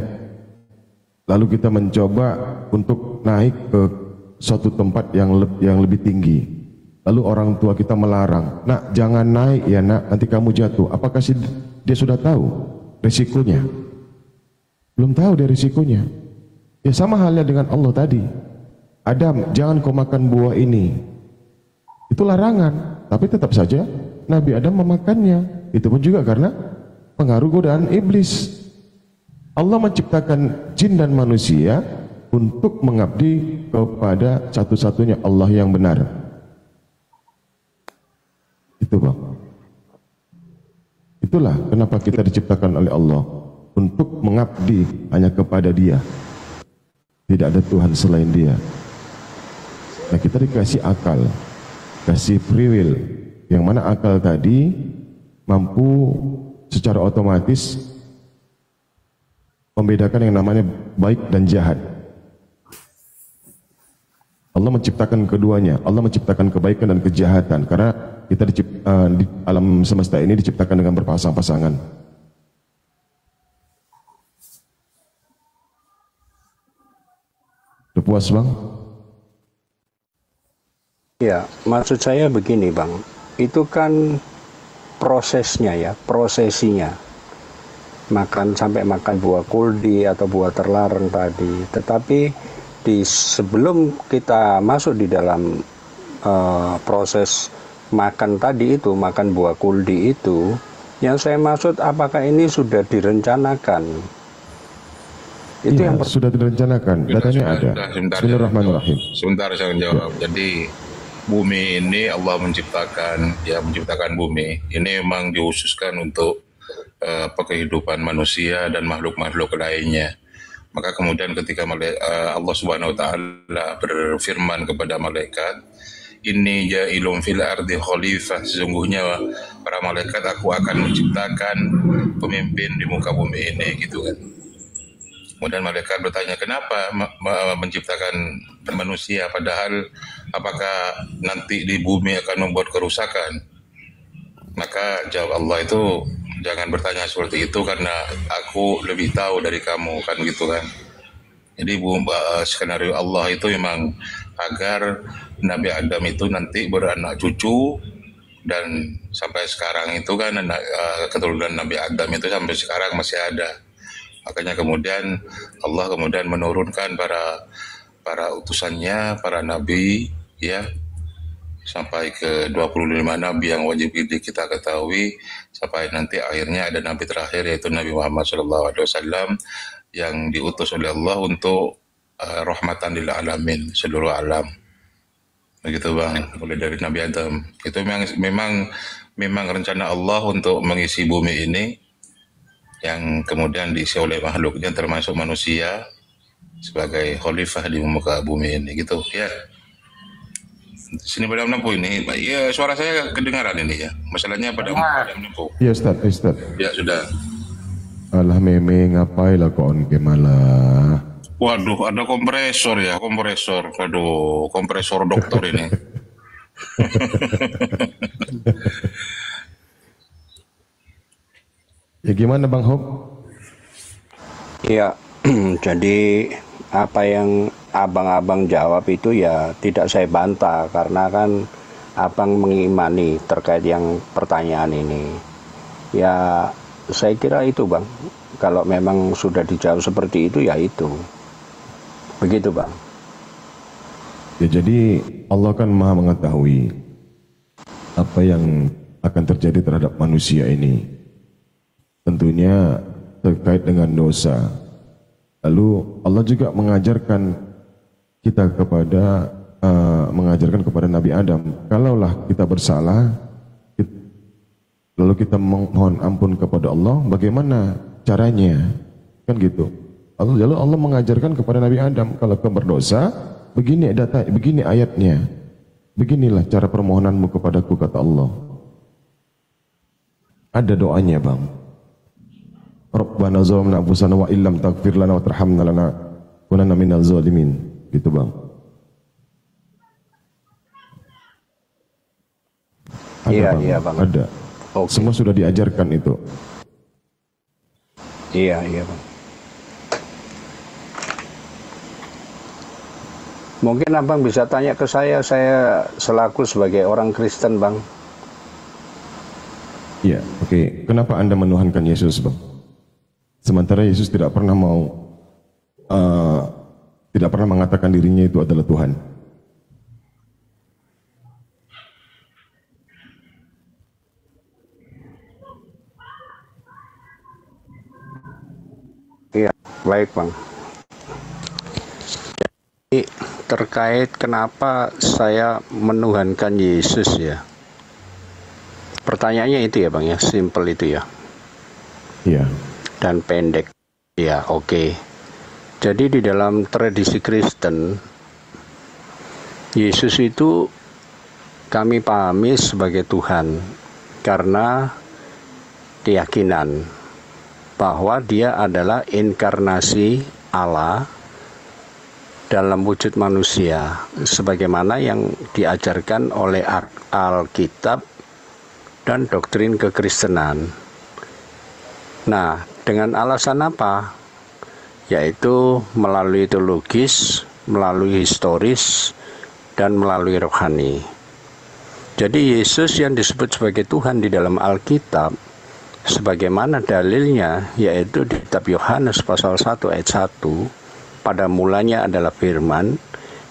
[SPEAKER 9] lalu kita mencoba untuk naik ke suatu tempat yang lebih tinggi, lalu orang tua kita melarang, nak jangan naik ya nak, nanti kamu jatuh. Apakah dia sudah tahu risikonya? Belum tahu dia risikonya. Ya sama halnya dengan Allah tadi. Adam, jangan kau makan buah ini. Itu larangan, tapi tetap saja Nabi Adam memakannya. Itu pun juga karena pengaruh godaan iblis. Allah menciptakan jin dan manusia untuk mengabdi kepada satu-satunya Allah yang benar. Itu Bang. Itulah kenapa kita diciptakan oleh Allah, untuk mengabdi hanya kepada Dia. tidak ada Tuhan selain Dia. Nah, kita dikasih akal, kasih free will, yang mana akal tadi mampu secara otomatis membedakan yang namanya baik dan jahat. Allah menciptakan keduanya. Allah menciptakan kebaikan dan kejahatan, karena kita di alam semesta ini diciptakan dengan berpasang-pasangan. Udah puas, Bang?
[SPEAKER 11] Ya, maksud saya begini, Bang. Itu kan prosesnya ya, prosesinya. Sampai makan buah kuldi atau buah terlarang tadi. Tetapi sebelum kita masuk di dalam proses makan tadi itu, makan buah kuldi itu, yang saya maksud apakah ini sudah direncanakan? Itu
[SPEAKER 9] ya,
[SPEAKER 11] yang
[SPEAKER 9] sudah direncanakan, datanya ada. Bismillahirrahmanirrahim.
[SPEAKER 12] Sebentar saya jawab. Jadi bumi ini Allah menciptakan bumi ini memang dihususkan untuk kehidupan manusia dan makhluk-makhluk lainnya. Maka kemudian ketika Allah Subhanahu wa taala berfirman kepada malaikat, "Inni ja'ilun fil ardi khalifah," sesungguhnya para malaikat aku akan menciptakan pemimpin di muka bumi ini, gitu kan. Kemudian malaikat bertanya, kenapa menciptakan manusia, padahal apakah nanti di bumi akan membuat kerusakan? Maka jawab Allah itu, jangan bertanya seperti itu karena aku lebih tahu dari kamu, kan gitu kan. Jadi skenario Allah itu memang agar Nabi Adam itu nanti beranak cucu, dan sampai sekarang itu kan keturunan Nabi Adam itu sampai sekarang masih ada. Makanya kemudian Allah kemudian menurunkan para utusannya, para nabi, ya, sampai ke 25 nabi yang wajib kita ketahui, sampai nanti akhirnya ada nabi terakhir yaitu Nabi Muhammad SAW yang diutus oleh Allah untuk rahmatan lil alamin, seluruh alam. Begitu Bang, mulai dari Nabi Adam. Itu memang rencana Allah untuk mengisi bumi ini, yang kemudian diisi oleh makhluknya termasuk manusia sebagai khalifah di muka bumi ini, gitu ya. Sini pada menempuh ini, ya suara saya kedengaran ini ya. Masalahnya pada menempuh.
[SPEAKER 9] Ya Ustaz.
[SPEAKER 12] Ya sudah.
[SPEAKER 9] Alah meme ngapai lah kon kemala.
[SPEAKER 12] Waduh, ada kompresor ya, kompresor. Waduh, kompresor dokter ini.
[SPEAKER 9] Ya gimana Bang Hob?
[SPEAKER 11] Ya, jadi apa yang abang-abang jawab itu ya tidak saya bantah, karena kan abang mengimani terkait yang pertanyaan ini. Ya saya kira itu Bang, kalau memang sudah dijawab seperti itu ya itu. Begitu Bang.
[SPEAKER 9] Ya jadi Allah kan maha mengetahui apa yang akan terjadi terhadap manusia ini. Tentunya terkait dengan dosa. Lalu Allah juga mengajarkan kepada Nabi Adam, kalaulah kita bersalah, lalu kita mohon ampun kepada Allah, bagaimana caranya? Kan gitu. Lalu Allah mengajarkan kepada Nabi Adam, kalau kau berdosa, begini ayatnya. Beginilah cara permohonanmu kepadaku, kata Allah. Ada doanya Bang. Rabbana zalamna anfusana wa illam taghfir lana wa tarhamna lanakunanna minal zalimin, gitu Bang. Ada Bang. Ada. Okay. Semua sudah diajarkan itu.
[SPEAKER 11] Iya Bang. Mungkin Abang bisa tanya ke saya selaku sebagai orang Kristen Bang.
[SPEAKER 9] Iya, oke. Kenapa Anda menuhankan Yesus Bang? Sementara Yesus tidak pernah mengatakan dirinya itu adalah Tuhan.
[SPEAKER 11] Iya, baik Bang. Jadi terkait kenapa saya menuhankan Yesus ya. Pertanyaannya itu ya Bang ya, simple itu ya.
[SPEAKER 9] Iya.
[SPEAKER 11] Dan pendek. Ya, oke. Jadi di dalam tradisi Kristen, Yesus itu kami pahami sebagai Tuhan karena keyakinan bahwa dia adalah inkarnasi Allah dalam wujud manusia, sebagaimana yang diajarkan oleh Alkitab dan doktrin kekristenan. Nah, dengan alasan apa? Yaitu melalui teologis, melalui historis, dan melalui rohani. Jadi Yesus yang disebut sebagai Tuhan di dalam Alkitab, sebagaimana dalilnya, yaitu di kitab Yohanes pasal 1 ayat 1, pada mulanya adalah firman,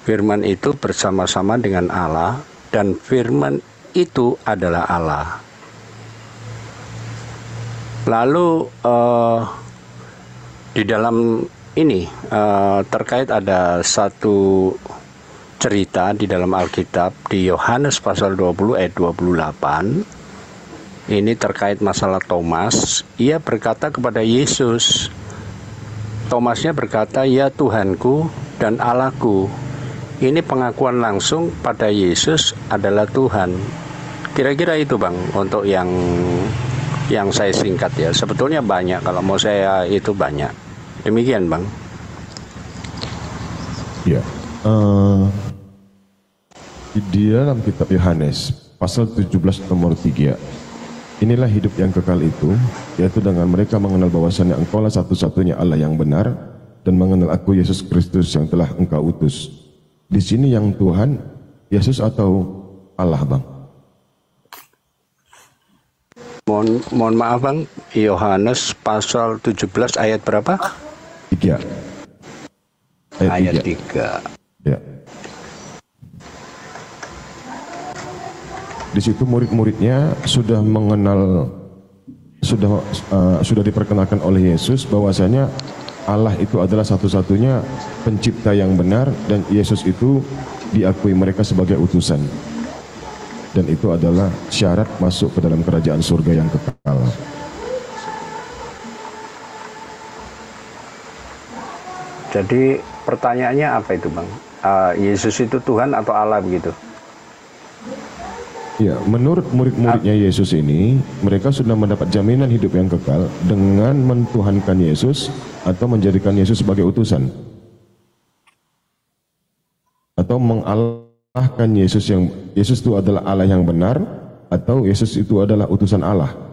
[SPEAKER 11] firman itu bersama-sama dengan Allah, dan firman itu adalah Allah. Lalu di dalam ini terkait ada satu cerita di dalam Alkitab di Yohanes pasal 20 ayat 28. Ini terkait masalah Thomas. Ia berkata kepada Yesus. Thomasnya berkata, "Ya Tuhanku dan Allahku." Ini pengakuan langsung pada Yesus adalah Tuhan. Kira-kira itu Bang untuk yang saya singkat ya. Sebetulnya banyak, kalau mau saya itu banyak. Demikian Bang.
[SPEAKER 9] Ya, di dalam kitab Yohanes pasal 17 nomor 3, inilah hidup yang kekal itu, yaitu dengan mereka mengenal bahwasannya Engkaulah satu-satunya Allah yang benar, dan mengenal Aku Yesus Kristus yang telah Engkau utus. Di sini yang Tuhan, Yesus atau Allah Bang?
[SPEAKER 11] Mohon maaf Bang, Yohanes pasal 17 ayat berapa?
[SPEAKER 9] 3.
[SPEAKER 11] Ayat 3.
[SPEAKER 9] Ya. Di situ murid-muridnya sudah mengenal, sudah diperkenalkan oleh Yesus bahwasanya Allah itu adalah satu-satunya pencipta yang benar, dan Yesus itu diakui mereka sebagai utusan. Dan itu adalah syarat masuk ke dalam kerajaan surga yang kekal.
[SPEAKER 11] Jadi pertanyaannya apa itu Bang? Yesus itu Tuhan atau Allah begitu?
[SPEAKER 9] Ya, menurut murid-muridnya Yesus ini, mereka sudah mendapat jaminan hidup yang kekal dengan mentuhankan Yesus atau menjadikan Yesus sebagai utusan. Atau mengalahkan Yesus itu adalah Allah yang benar, atau Yesus itu adalah utusan Allah.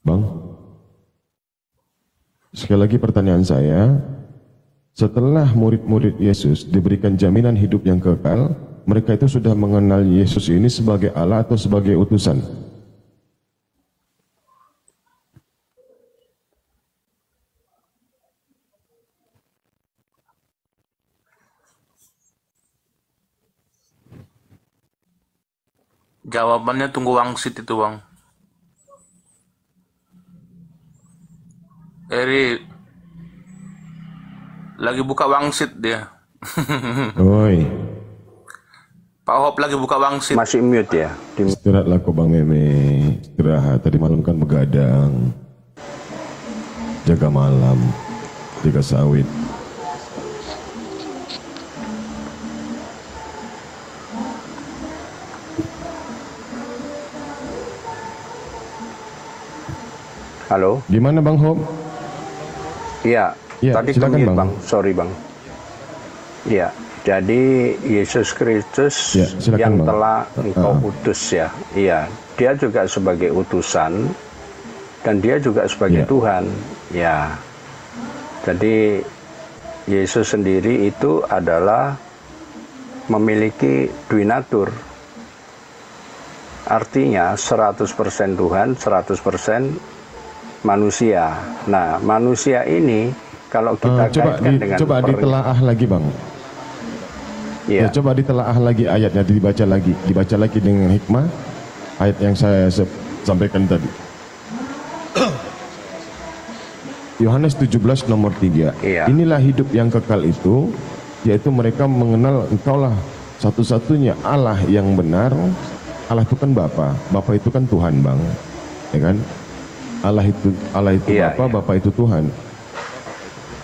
[SPEAKER 9] Bang, sekali lagi pertanyaan saya, setelah murid-murid Yesus diberikan jaminan hidup yang kekal, mereka itu sudah mengenal Yesus ini sebagai Allah atau sebagai utusan?
[SPEAKER 12] Jawabannya tunggu wangsit itu Bang. Eri lagi buka wangsit dia.
[SPEAKER 9] Oi.
[SPEAKER 12] Pak Hop lagi buka wangsit.
[SPEAKER 11] Masih mute ya?
[SPEAKER 9] Istirahatlah kok Bang Meme. Istirahat. Tadi malam kan begadang. Jaga malam. Jaga sawit.
[SPEAKER 11] Halo.
[SPEAKER 9] Gimana Bang Hop?
[SPEAKER 11] Iya,
[SPEAKER 9] ya,
[SPEAKER 11] tadi
[SPEAKER 9] silakan Bang.
[SPEAKER 11] Sorry Bang. Iya, jadi Yesus Kristus
[SPEAKER 9] ya,
[SPEAKER 11] yang
[SPEAKER 9] Bang.
[SPEAKER 11] telah Engkau utus ya. Iya, dia juga sebagai utusan dan dia juga sebagai Tuhan. Ya. Jadi Yesus sendiri itu adalah memiliki duinatur. Artinya 100% Tuhan, 100% manusia. Nah, manusia ini kalau kita kaitkan dengan
[SPEAKER 9] coba ditelaah lagi Bang. Ya, coba ditelaah lagi ayatnya, dibaca lagi dengan hikmah ayat yang saya sampaikan tadi. Yohanes 17 nomor 3. Inilah hidup yang kekal itu, yaitu mereka mengenal Engkaulah satu-satunya Allah yang benar. Allah itu kan Bapa, Bapa itu kan Tuhan, Bang, ya kan? Allah itu Bapa, Bapa itu Tuhan.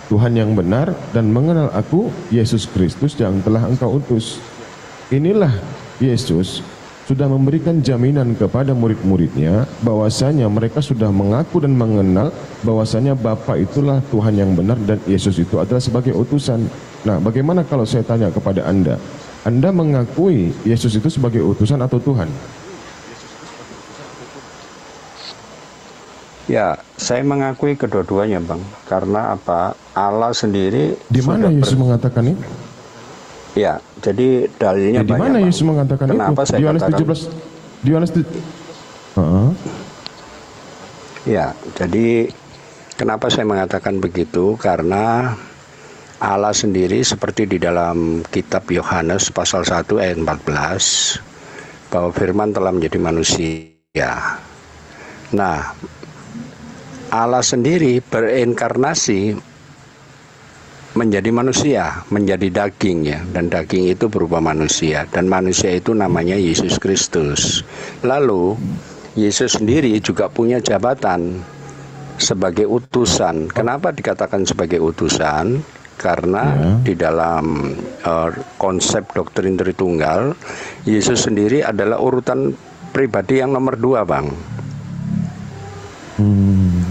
[SPEAKER 9] Tuhan yang benar dan mengenal aku, Yesus Kristus yang telah engkau utus. Inilah Yesus sudah memberikan jaminan kepada murid-muridnya bahwasanya mereka sudah mengaku dan mengenal bahwasanya Bapa itulah Tuhan yang benar dan Yesus itu adalah sebagai utusan. Nah, bagaimana kalau saya tanya kepada Anda? Anda mengakui Yesus itu sebagai utusan atau Tuhan?
[SPEAKER 11] Ya, saya mengakui kedua-duanya, Bang. Karena apa? Allah sendiri.
[SPEAKER 9] Di mana Yesus mengatakan itu?
[SPEAKER 11] Ya, jadi dalilnya
[SPEAKER 9] di
[SPEAKER 11] banyak.
[SPEAKER 9] Mana Yesus mengatakan
[SPEAKER 11] kenapa
[SPEAKER 9] itu?
[SPEAKER 11] Saya
[SPEAKER 9] di Yohanes 17. Di Yohanes
[SPEAKER 11] Ya, jadi kenapa saya mengatakan begitu? Karena Allah sendiri seperti di dalam kitab Yohanes pasal 1 ayat 14 bahwa firman telah menjadi manusia. Nah, Allah sendiri berinkarnasi menjadi manusia, menjadi daging ya, dan daging itu berupa manusia, dan manusia itu namanya Yesus Kristus. Lalu Yesus sendiri juga punya jabatan sebagai utusan. Kenapa dikatakan sebagai utusan? Karena di dalam konsep doktrin Tritunggal, Yesus sendiri adalah urutan pribadi yang nomor 2, Bang.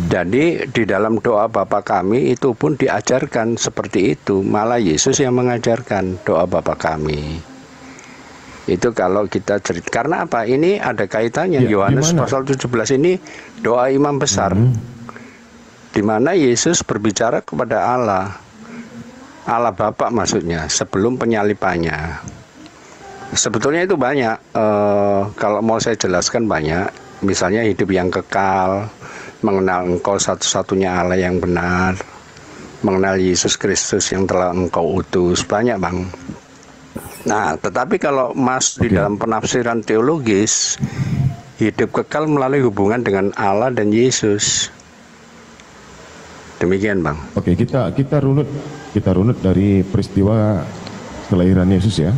[SPEAKER 11] Jadi di dalam doa Bapa kami itu pun diajarkan seperti itu. Malah Yesus yang mengajarkan doa Bapa kami. Itu kalau kita cerita. Karena apa? Ini ada kaitannya. Yohanes pasal 17 ini doa imam besar. Di mana Yesus berbicara kepada Allah Bapa maksudnya, sebelum penyalipannya. Sebetulnya itu banyak, kalau mau saya jelaskan banyak. Misalnya hidup yang kekal, mengenal engkau satu-satunya Allah yang benar, mengenal Yesus Kristus yang telah engkau utus. Banyak, Bang. Nah, tetapi kalau di dalam penafsiran teologis, hidup kekal melalui hubungan dengan Allah dan Yesus. Demikian, Bang.
[SPEAKER 9] Oke, kita runut dari peristiwa kelahiran Yesus ya.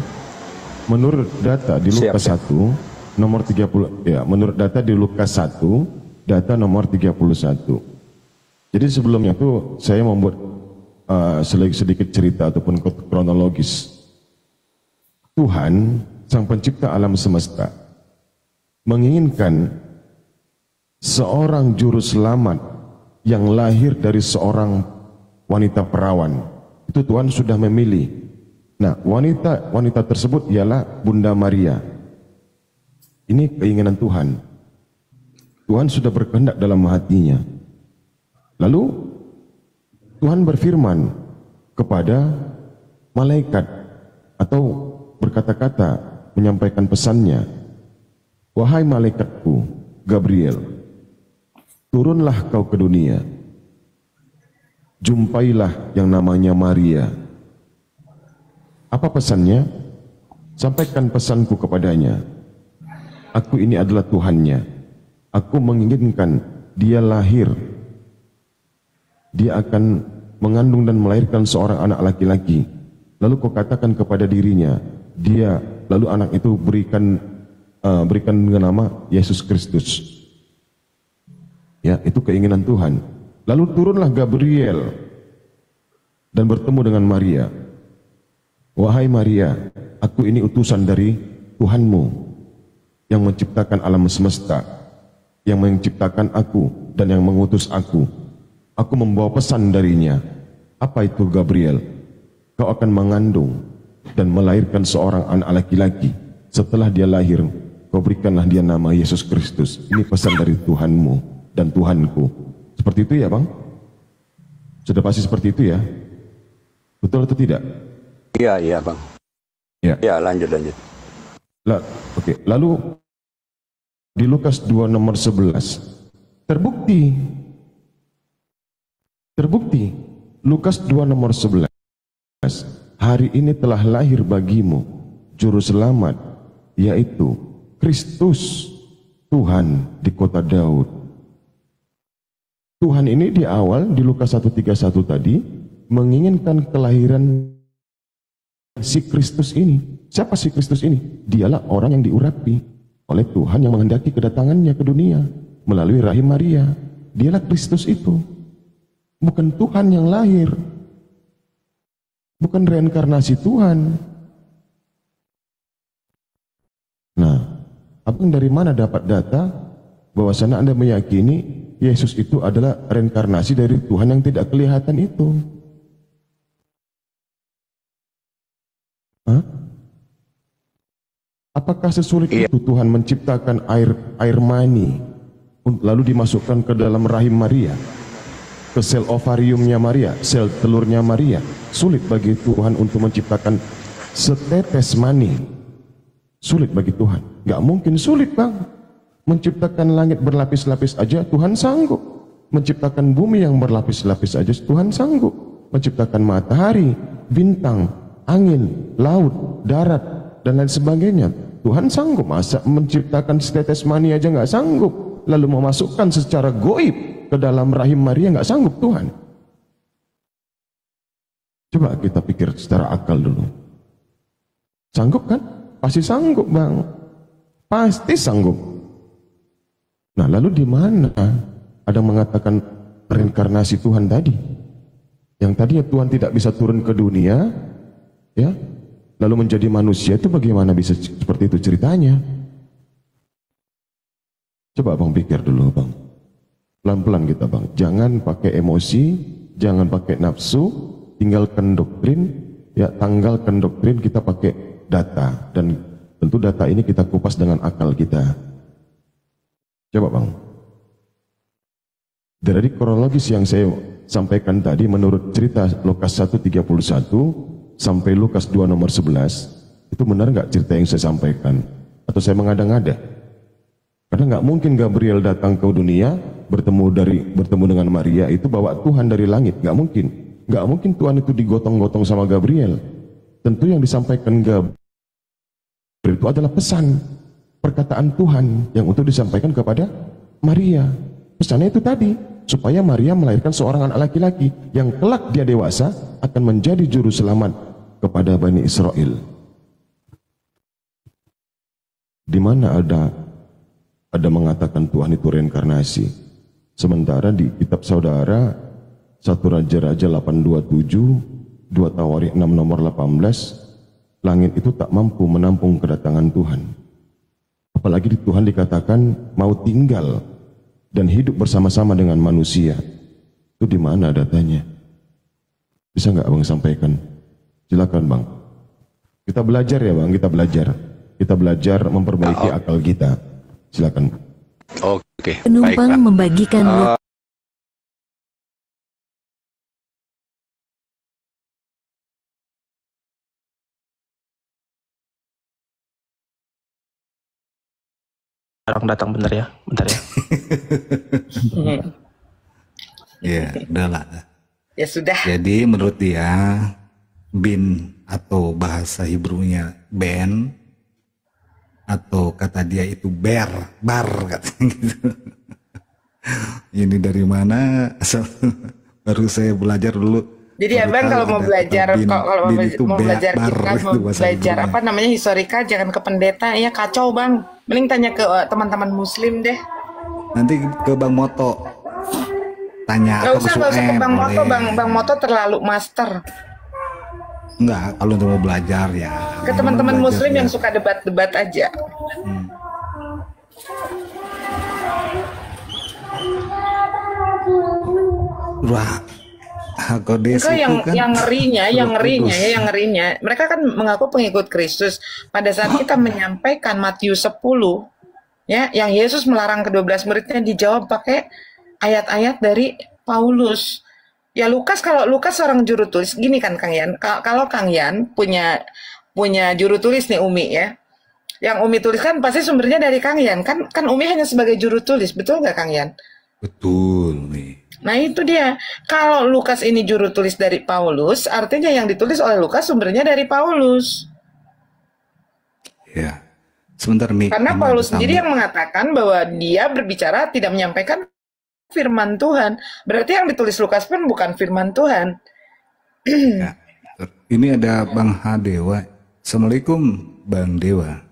[SPEAKER 9] Menurut data di Lukas 1 nomor 30 ya, menurut data di Lukas 1 data nomor 31. Jadi sebelumnya tuh saya membuat sedikit cerita ataupun kronologis. Tuhan sang pencipta alam semesta menginginkan seorang juru selamat yang lahir dari seorang wanita perawan. Itu Tuhan sudah memilih. Nah, wanita tersebut ialah Bunda Maria. Ini keinginan Tuhan. Tuhan sudah berkehendak dalam hatinya. Lalu Tuhan berfirman kepada malaikat atau berkata-kata menyampaikan pesannya. Wahai malaikatku Gabriel, turunlah kau ke dunia. Jumpailah yang namanya Maria. Apa pesannya? Sampaikan pesanku kepadanya. Aku ini adalah Tuhannya. Aku menginginkan dia lahir. Dia akan mengandung dan melahirkan seorang anak laki-laki. Lalu kau katakan kepada dirinya, lalu anak itu berikan dengan nama Yesus Kristus. Ya, itu keinginan Tuhan. Lalu turunlah Gabriel dan bertemu dengan Maria. Wahai Maria, aku ini utusan dari Tuhanmu yang menciptakan alam semesta, yang menciptakan aku dan yang mengutus aku. Aku membawa pesan darinya. Apa itu Gabriel? Kau akan mengandung dan melahirkan seorang anak laki-laki. Setelah dia lahir, kau berikanlah dia nama Yesus Kristus. Ini pesan dari Tuhanmu dan Tuhanku. Seperti itu ya, Bang? Sudah pasti seperti itu ya? Betul atau tidak?
[SPEAKER 11] Iya, Bang. Ya, lanjut.
[SPEAKER 9] Oke. Lalu di Lukas 2 nomor 11 terbukti Lukas 2 nomor 11, hari ini telah lahir bagimu juru selamat, yaitu Kristus Tuhan di kota Daud. Tuhan ini di awal di Lukas 1:31 tadi menginginkan kelahiran si Kristus ini. Siapa sih Kristus ini? Dialah orang yang diurapi oleh Tuhan yang menghendaki kedatangannya ke dunia melalui rahim Maria. Dialah Kristus itu. Bukan Tuhan yang lahir. Bukan reinkarnasi Tuhan. Nah, abang dari mana dapat data bahwasanya Anda meyakini Yesus itu adalah reinkarnasi dari Tuhan yang tidak kelihatan itu? Hah? Apakah sesulit itu Tuhan menciptakan air mani lalu dimasukkan ke dalam rahim Maria, ke sel ovariumnya Maria, sel telurnya Maria? Sulit bagi Tuhan untuk menciptakan setetes mani. Sulit bagi Tuhan. Gak mungkin sulit, Bang. Menciptakan langit berlapis-lapis aja Tuhan sanggup. Menciptakan bumi yang berlapis-lapis aja Tuhan sanggup. Menciptakan matahari, bintang, angin, laut, darat, dan lain sebagainya. Tuhan sanggup. Masa menciptakan setetes mani aja nggak sanggup, lalu memasukkan secara goib ke dalam rahim Maria, nggak sanggup Tuhan. Coba kita pikir secara akal dulu. Sanggup kan? Pasti sanggup, Bang. Pasti sanggup. Nah, lalu di mana ada mengatakan reinkarnasi Tuhan tadi? Yang tadinya Tuhan tidak bisa turun ke dunia, ya, lalu menjadi manusia, itu bagaimana bisa seperti itu ceritanya? Coba Bang pikir dulu, Bang. Pelan-pelan kita, Bang. Jangan pakai emosi, jangan pakai nafsu, tinggalkan doktrin, ya, tanggalkan doktrin, kita pakai data, dan tentu data ini kita kupas dengan akal kita. Coba Bang, dari kronologis yang saya sampaikan tadi, menurut cerita Lukas 1:31 sampai Lukas 2 nomor 11, itu benar nggak cerita yang saya sampaikan? Atau saya mengada-ngada? Karena nggak mungkin Gabriel datang ke dunia bertemu dengan Maria itu bawa Tuhan dari langit, nggak mungkin. Nggak mungkin Tuhan itu digotong-gotong sama Gabriel. Tentu yang disampaikan Gabriel itu adalah pesan, perkataan Tuhan yang untuk disampaikan kepada Maria. Pesannya itu tadi, supaya Maria melahirkan seorang anak laki-laki yang kelak dia dewasa akan menjadi juru selamat kepada Bani Israel. Di mana ada mengatakan Tuhan itu reinkarnasi? Sementara di kitab saudara 1 Raja-Raja 8:27, 2 Tawarikh 6 nomor 18, langit itu tak mampu menampung kedatangan Tuhan. Apalagi di Tuhan dikatakan mau tinggal dan hidup bersama-sama dengan manusia. Itu di mana datanya? Bisa nggak Abang sampaikan? Silakan Bang. Kita belajar ya Bang, kita belajar. Kita belajar memperbaiki akal kita. Silakan.
[SPEAKER 11] Oke.
[SPEAKER 13] Penumpang membagikan
[SPEAKER 14] orang datang, bentar ya.
[SPEAKER 15] Ya, udahlah.
[SPEAKER 16] Ya sudah.
[SPEAKER 15] Jadi menurut dia bin atau bahasa Hebrew-nya ben, atau kata dia itu bar katanya gitu. Ini dari mana? Baru saya belajar dulu.
[SPEAKER 16] Jadi abang kalau mau belajar, kalau mau belajar kita, mau belajar apa namanya historika, jangan ke pendeta ya, kacau Bang. Mending tanya ke teman-teman Muslim deh.
[SPEAKER 15] Nanti ke Bang Moto tanya.
[SPEAKER 16] Gak usah ke Bang Moto, Bang Moto terlalu master.
[SPEAKER 15] Enggak, kalau untuk mau belajar ya.
[SPEAKER 16] Ke teman-teman Muslim yang suka debat-debat aja.
[SPEAKER 15] Wah.
[SPEAKER 16] Enggak, yang ngerinya, mereka kan mengaku pengikut Kristus. Pada saat kita menyampaikan Matius 10, ya, yang Yesus melarang ke-12 muridnya, dijawab pakai ayat-ayat dari Paulus. Ya Lukas, kalau Lukas seorang juru tulis, gini kan Kang Yan, kalau Kang Yan punya juru tulis nih Umi ya, yang Umi tuliskan pasti sumbernya dari Kang Yan, kan Umi hanya sebagai juru tulis, betul nggak Kang Yan?
[SPEAKER 15] Betul nih.
[SPEAKER 16] Nah itu dia, kalau Lukas ini juru tulis dari Paulus, artinya yang ditulis oleh Lukas sumbernya dari Paulus.
[SPEAKER 15] Ya, sebentar nih.
[SPEAKER 16] Karena Paulus sendiri yang mengatakan bahwa dia berbicara tidak menyampaikan firman Tuhan. Berarti yang ditulis Lukas pun bukan firman Tuhan.
[SPEAKER 15] Ya, ini ada Bang Hadewa Assalamualaikum Bang Dewa.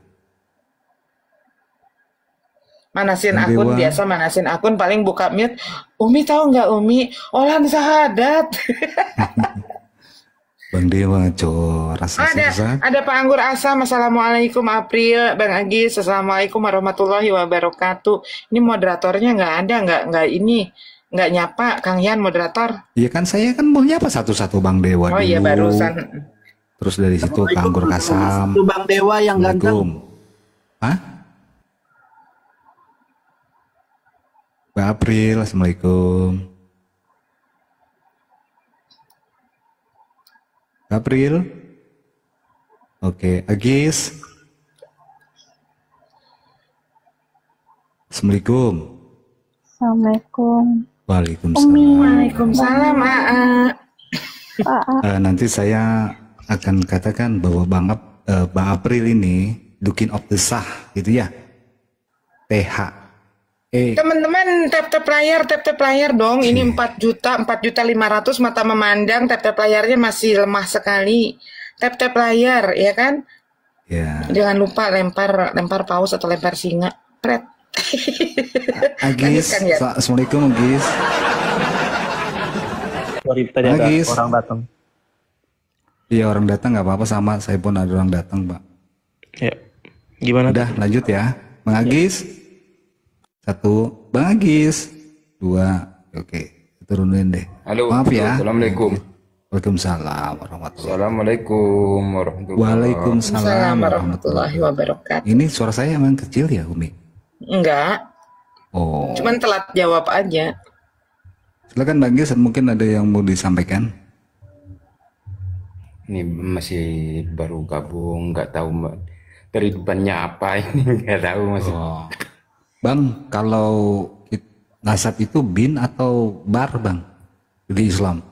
[SPEAKER 16] Manasin
[SPEAKER 15] Bang
[SPEAKER 16] akun
[SPEAKER 15] Dewa.
[SPEAKER 16] biasa, manasin akun paling buka mute. Umi tahu nggak Umi? Olan sahadat.
[SPEAKER 15] Bang Dewa, rasa susah.
[SPEAKER 16] Ada Pak Anggur Asam. Assalamualaikum April, Bang Agis. Assalamualaikum warahmatullahi wabarakatuh. Ini moderatornya nggak ada, nggak nyapa Kang Yan moderator.
[SPEAKER 15] Iya kan saya kan mau nyapa satu-satu Bang Dewa
[SPEAKER 16] Oh
[SPEAKER 15] dulu.
[SPEAKER 16] iya barusan.
[SPEAKER 15] Terus dari situ Kang Anggur Kasam.
[SPEAKER 13] Itu Bang Dewa yang ganteng.
[SPEAKER 15] Hah? Mbak April, Assalamualaikum. April. Oke, Agis. Assalamualaikum.
[SPEAKER 14] Assalamualaikum.
[SPEAKER 15] Waalaikumsalam.
[SPEAKER 16] Waalaikumsalam.
[SPEAKER 15] Nanti saya akan katakan bahwa Bang April ini Dukin of the Sah gitu ya.
[SPEAKER 16] Teman-teman tap layar dong. Ini 4.500.000 mata memandang, tap layarnya masih lemah sekali. Tap layar ya kan?
[SPEAKER 15] Ya.
[SPEAKER 16] Jangan lupa lempar paus atau lempar singa. Pret.
[SPEAKER 15] Agis,
[SPEAKER 16] Kan ya?
[SPEAKER 15] Assalamualaikum Agis.
[SPEAKER 13] Sorry, tadi ada
[SPEAKER 15] Agis.
[SPEAKER 13] orang datang.
[SPEAKER 15] Iya orang datang nggak apa-apa, sama saya pun ada orang datang Pak.
[SPEAKER 13] Ya, gimana?
[SPEAKER 15] Udah lanjut ya, Bang Agis. Satu, Bang Agis. Dua, oke, turunin deh.
[SPEAKER 17] Halo,
[SPEAKER 15] maaf ya.
[SPEAKER 17] Assalamualaikum.
[SPEAKER 15] Waalaikumsalam warahmatullahi.
[SPEAKER 17] Assalamualaikum warahmatullahi.
[SPEAKER 15] Waalaikumsalam
[SPEAKER 16] warahmatullahi wabarakatuh.
[SPEAKER 15] Ini suara saya emang kecil ya Umi?
[SPEAKER 16] Enggak,
[SPEAKER 15] Oh,
[SPEAKER 16] cuman telat jawab aja.
[SPEAKER 15] silakan Bang Agis, mungkin ada yang mau disampaikan.
[SPEAKER 17] Ini masih baru gabung, nggak tahu kehidupannya apa ini, nggak tahu masih.
[SPEAKER 15] Bang, kalau nasab itu bin atau bar Bang di Islam?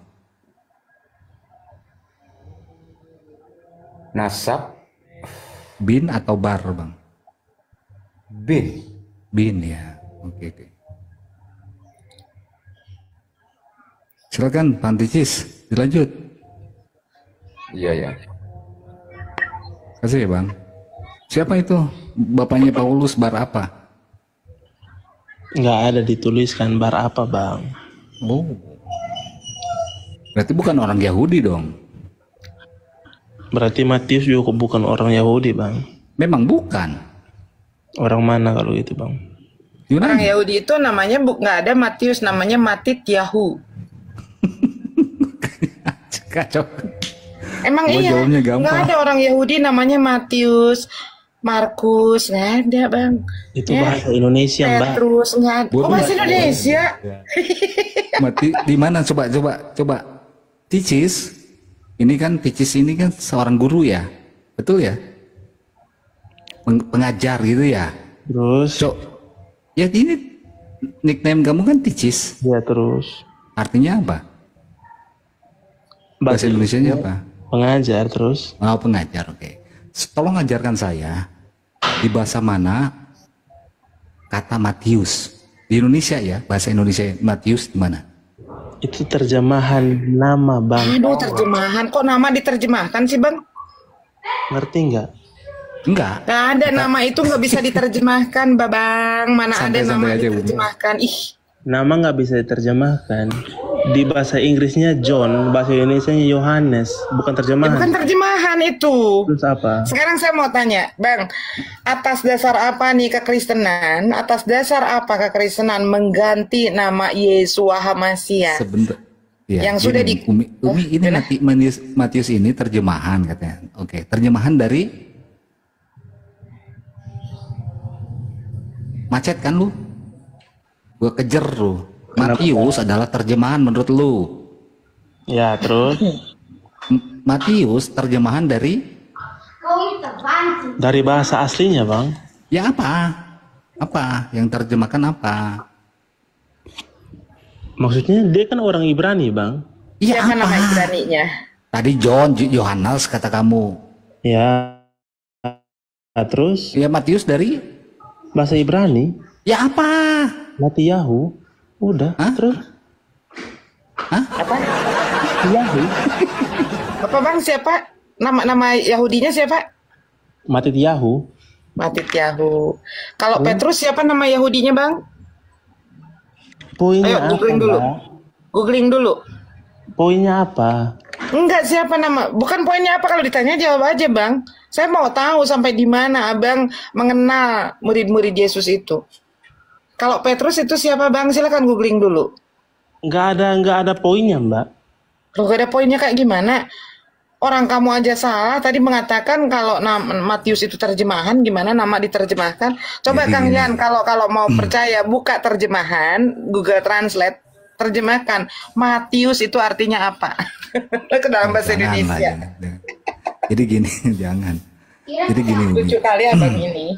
[SPEAKER 17] Nasab
[SPEAKER 15] bin atau bar Bang? Bin ya. Oke. Silakan Pak Anticis, dilanjut.
[SPEAKER 17] Iya ya.
[SPEAKER 15] Kasih ya Bang. Siapa itu? Bapaknya Paulus bar apa?
[SPEAKER 13] Nggak ada dituliskan bar apa Bang.
[SPEAKER 15] Oh. Berarti bukan orang Yahudi dong.
[SPEAKER 13] Berarti Matius juga bukan orang Yahudi Bang.
[SPEAKER 15] Memang bukan.
[SPEAKER 13] Orang mana kalau gitu Bang?
[SPEAKER 16] Orang Yahudi itu namanya nggak ada Matius, namanya Matityahu.
[SPEAKER 15] Kacau.
[SPEAKER 16] Emang
[SPEAKER 15] Gua
[SPEAKER 16] iya,
[SPEAKER 15] jawabnya gampang.
[SPEAKER 16] nggak ada orang Yahudi namanya Matius, Markus, nggak ada Bang.
[SPEAKER 13] Itu bahasa Indonesia Mbak.
[SPEAKER 16] Petrus, nggak ada. Oh bahasa Indonesia.
[SPEAKER 15] Mati di mana coba. Ticis. Ini kan Ticis ini kan seorang guru ya. Betul ya? Pengajar gitu ya.
[SPEAKER 13] Terus
[SPEAKER 15] ya ini nickname kamu kan Ticis.
[SPEAKER 13] Ya terus.
[SPEAKER 15] Artinya apa? Bahasa Indonesianya apa?
[SPEAKER 13] Pengajar terus.
[SPEAKER 15] Oh, pengajar, oke. Tolong ajarkan saya di bahasa mana kata Matius di Indonesia ya, bahasa Indonesia Matius di mana?
[SPEAKER 13] Itu terjemahan nama Bang.
[SPEAKER 16] Aduh terjemahan, kok nama diterjemahkan sih Bang?
[SPEAKER 13] Ngerti nggak?
[SPEAKER 15] Enggak.
[SPEAKER 16] Nggak ada nama itu nggak bisa diterjemahkan Babang. Mana ada nama
[SPEAKER 15] Santai-santai aja, Bu.
[SPEAKER 16] diterjemahkan? Ih.
[SPEAKER 13] Nama nggak bisa diterjemahkan. Di bahasa Inggrisnya John, bahasa Indonesianya Yohanes, bukan terjemahan.
[SPEAKER 16] Bukan terjemahan itu.
[SPEAKER 13] Terus apa?
[SPEAKER 16] Sekarang saya mau tanya, Bang, atas dasar apa nih kekristenan? Atas dasar apa kekristenan mengganti nama Yesua HaMashiach?
[SPEAKER 15] Sebentar. Ya,
[SPEAKER 16] Yang sudah
[SPEAKER 15] gini, Umi ini Matius ini terjemahan katanya. Oke, terjemahan dari macet kan lu? Gua kejer lu. Matius adalah terjemahan menurut lu.
[SPEAKER 13] Ya, terus?
[SPEAKER 15] Matius terjemahan dari
[SPEAKER 13] bahasa aslinya, Bang.
[SPEAKER 15] Ya apa? Apa? Yang terjemahkan apa?
[SPEAKER 13] Maksudnya dia kan orang Ibrani, Bang.
[SPEAKER 15] Iya,
[SPEAKER 16] Siapa nama Ibraninya?
[SPEAKER 15] Tadi Yohanes kata kamu.
[SPEAKER 13] Ya. Terus?
[SPEAKER 15] Ya Matius dari
[SPEAKER 13] bahasa Ibrani.
[SPEAKER 15] Ya apa?
[SPEAKER 13] Matiyahu. Udah. Terus?
[SPEAKER 16] Apa? Yahu. Apa Bang? Siapa? Nama Yahudinya siapa?
[SPEAKER 13] Matityahu.
[SPEAKER 16] Matityahu. Kalau Petrus siapa nama Yahudinya, Bang?
[SPEAKER 13] Poinnya
[SPEAKER 16] Ayo googling dulu.
[SPEAKER 13] Mbak?
[SPEAKER 16] Googling dulu.
[SPEAKER 13] Poinnya apa?
[SPEAKER 16] Enggak, siapa nama? Bukan poinnya apa, kalau ditanya jawab aja, Bang. Saya mau tahu sampai di mana Abang mengenal murid-murid Yesus itu. Kalau Petrus itu siapa, Bang? Silakan googling dulu.
[SPEAKER 13] Nggak ada poinnya, Mbak.
[SPEAKER 16] Loh, gak ada poinnya kayak gimana? Orang kamu aja salah tadi mengatakan kalau Matius itu terjemahan, gimana nama diterjemahkan? Coba Kang Yan, kalau mau percaya buka terjemahan Google Translate, terjemahkan Matius itu artinya apa? Ke dalam bahasa Indonesia.
[SPEAKER 15] Jadi gini, jangan. Jadi gini.
[SPEAKER 16] Lucu kali Abang ini.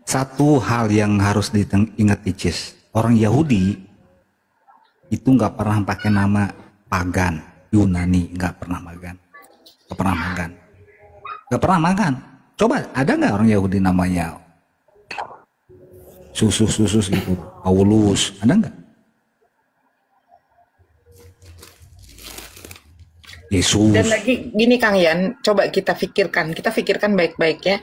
[SPEAKER 15] Satu hal yang harus diingat Icis, orang Yahudi itu nggak pernah pakai nama pagan, Yunani, nggak pernah makan. Gak pernah makan. Coba ada nggak orang Yahudi namanya susus gitu, Paulus, ada nggak? Yesus.
[SPEAKER 16] Dan lagi gini Kang Yan, coba kita fikirkan baik-baik ya.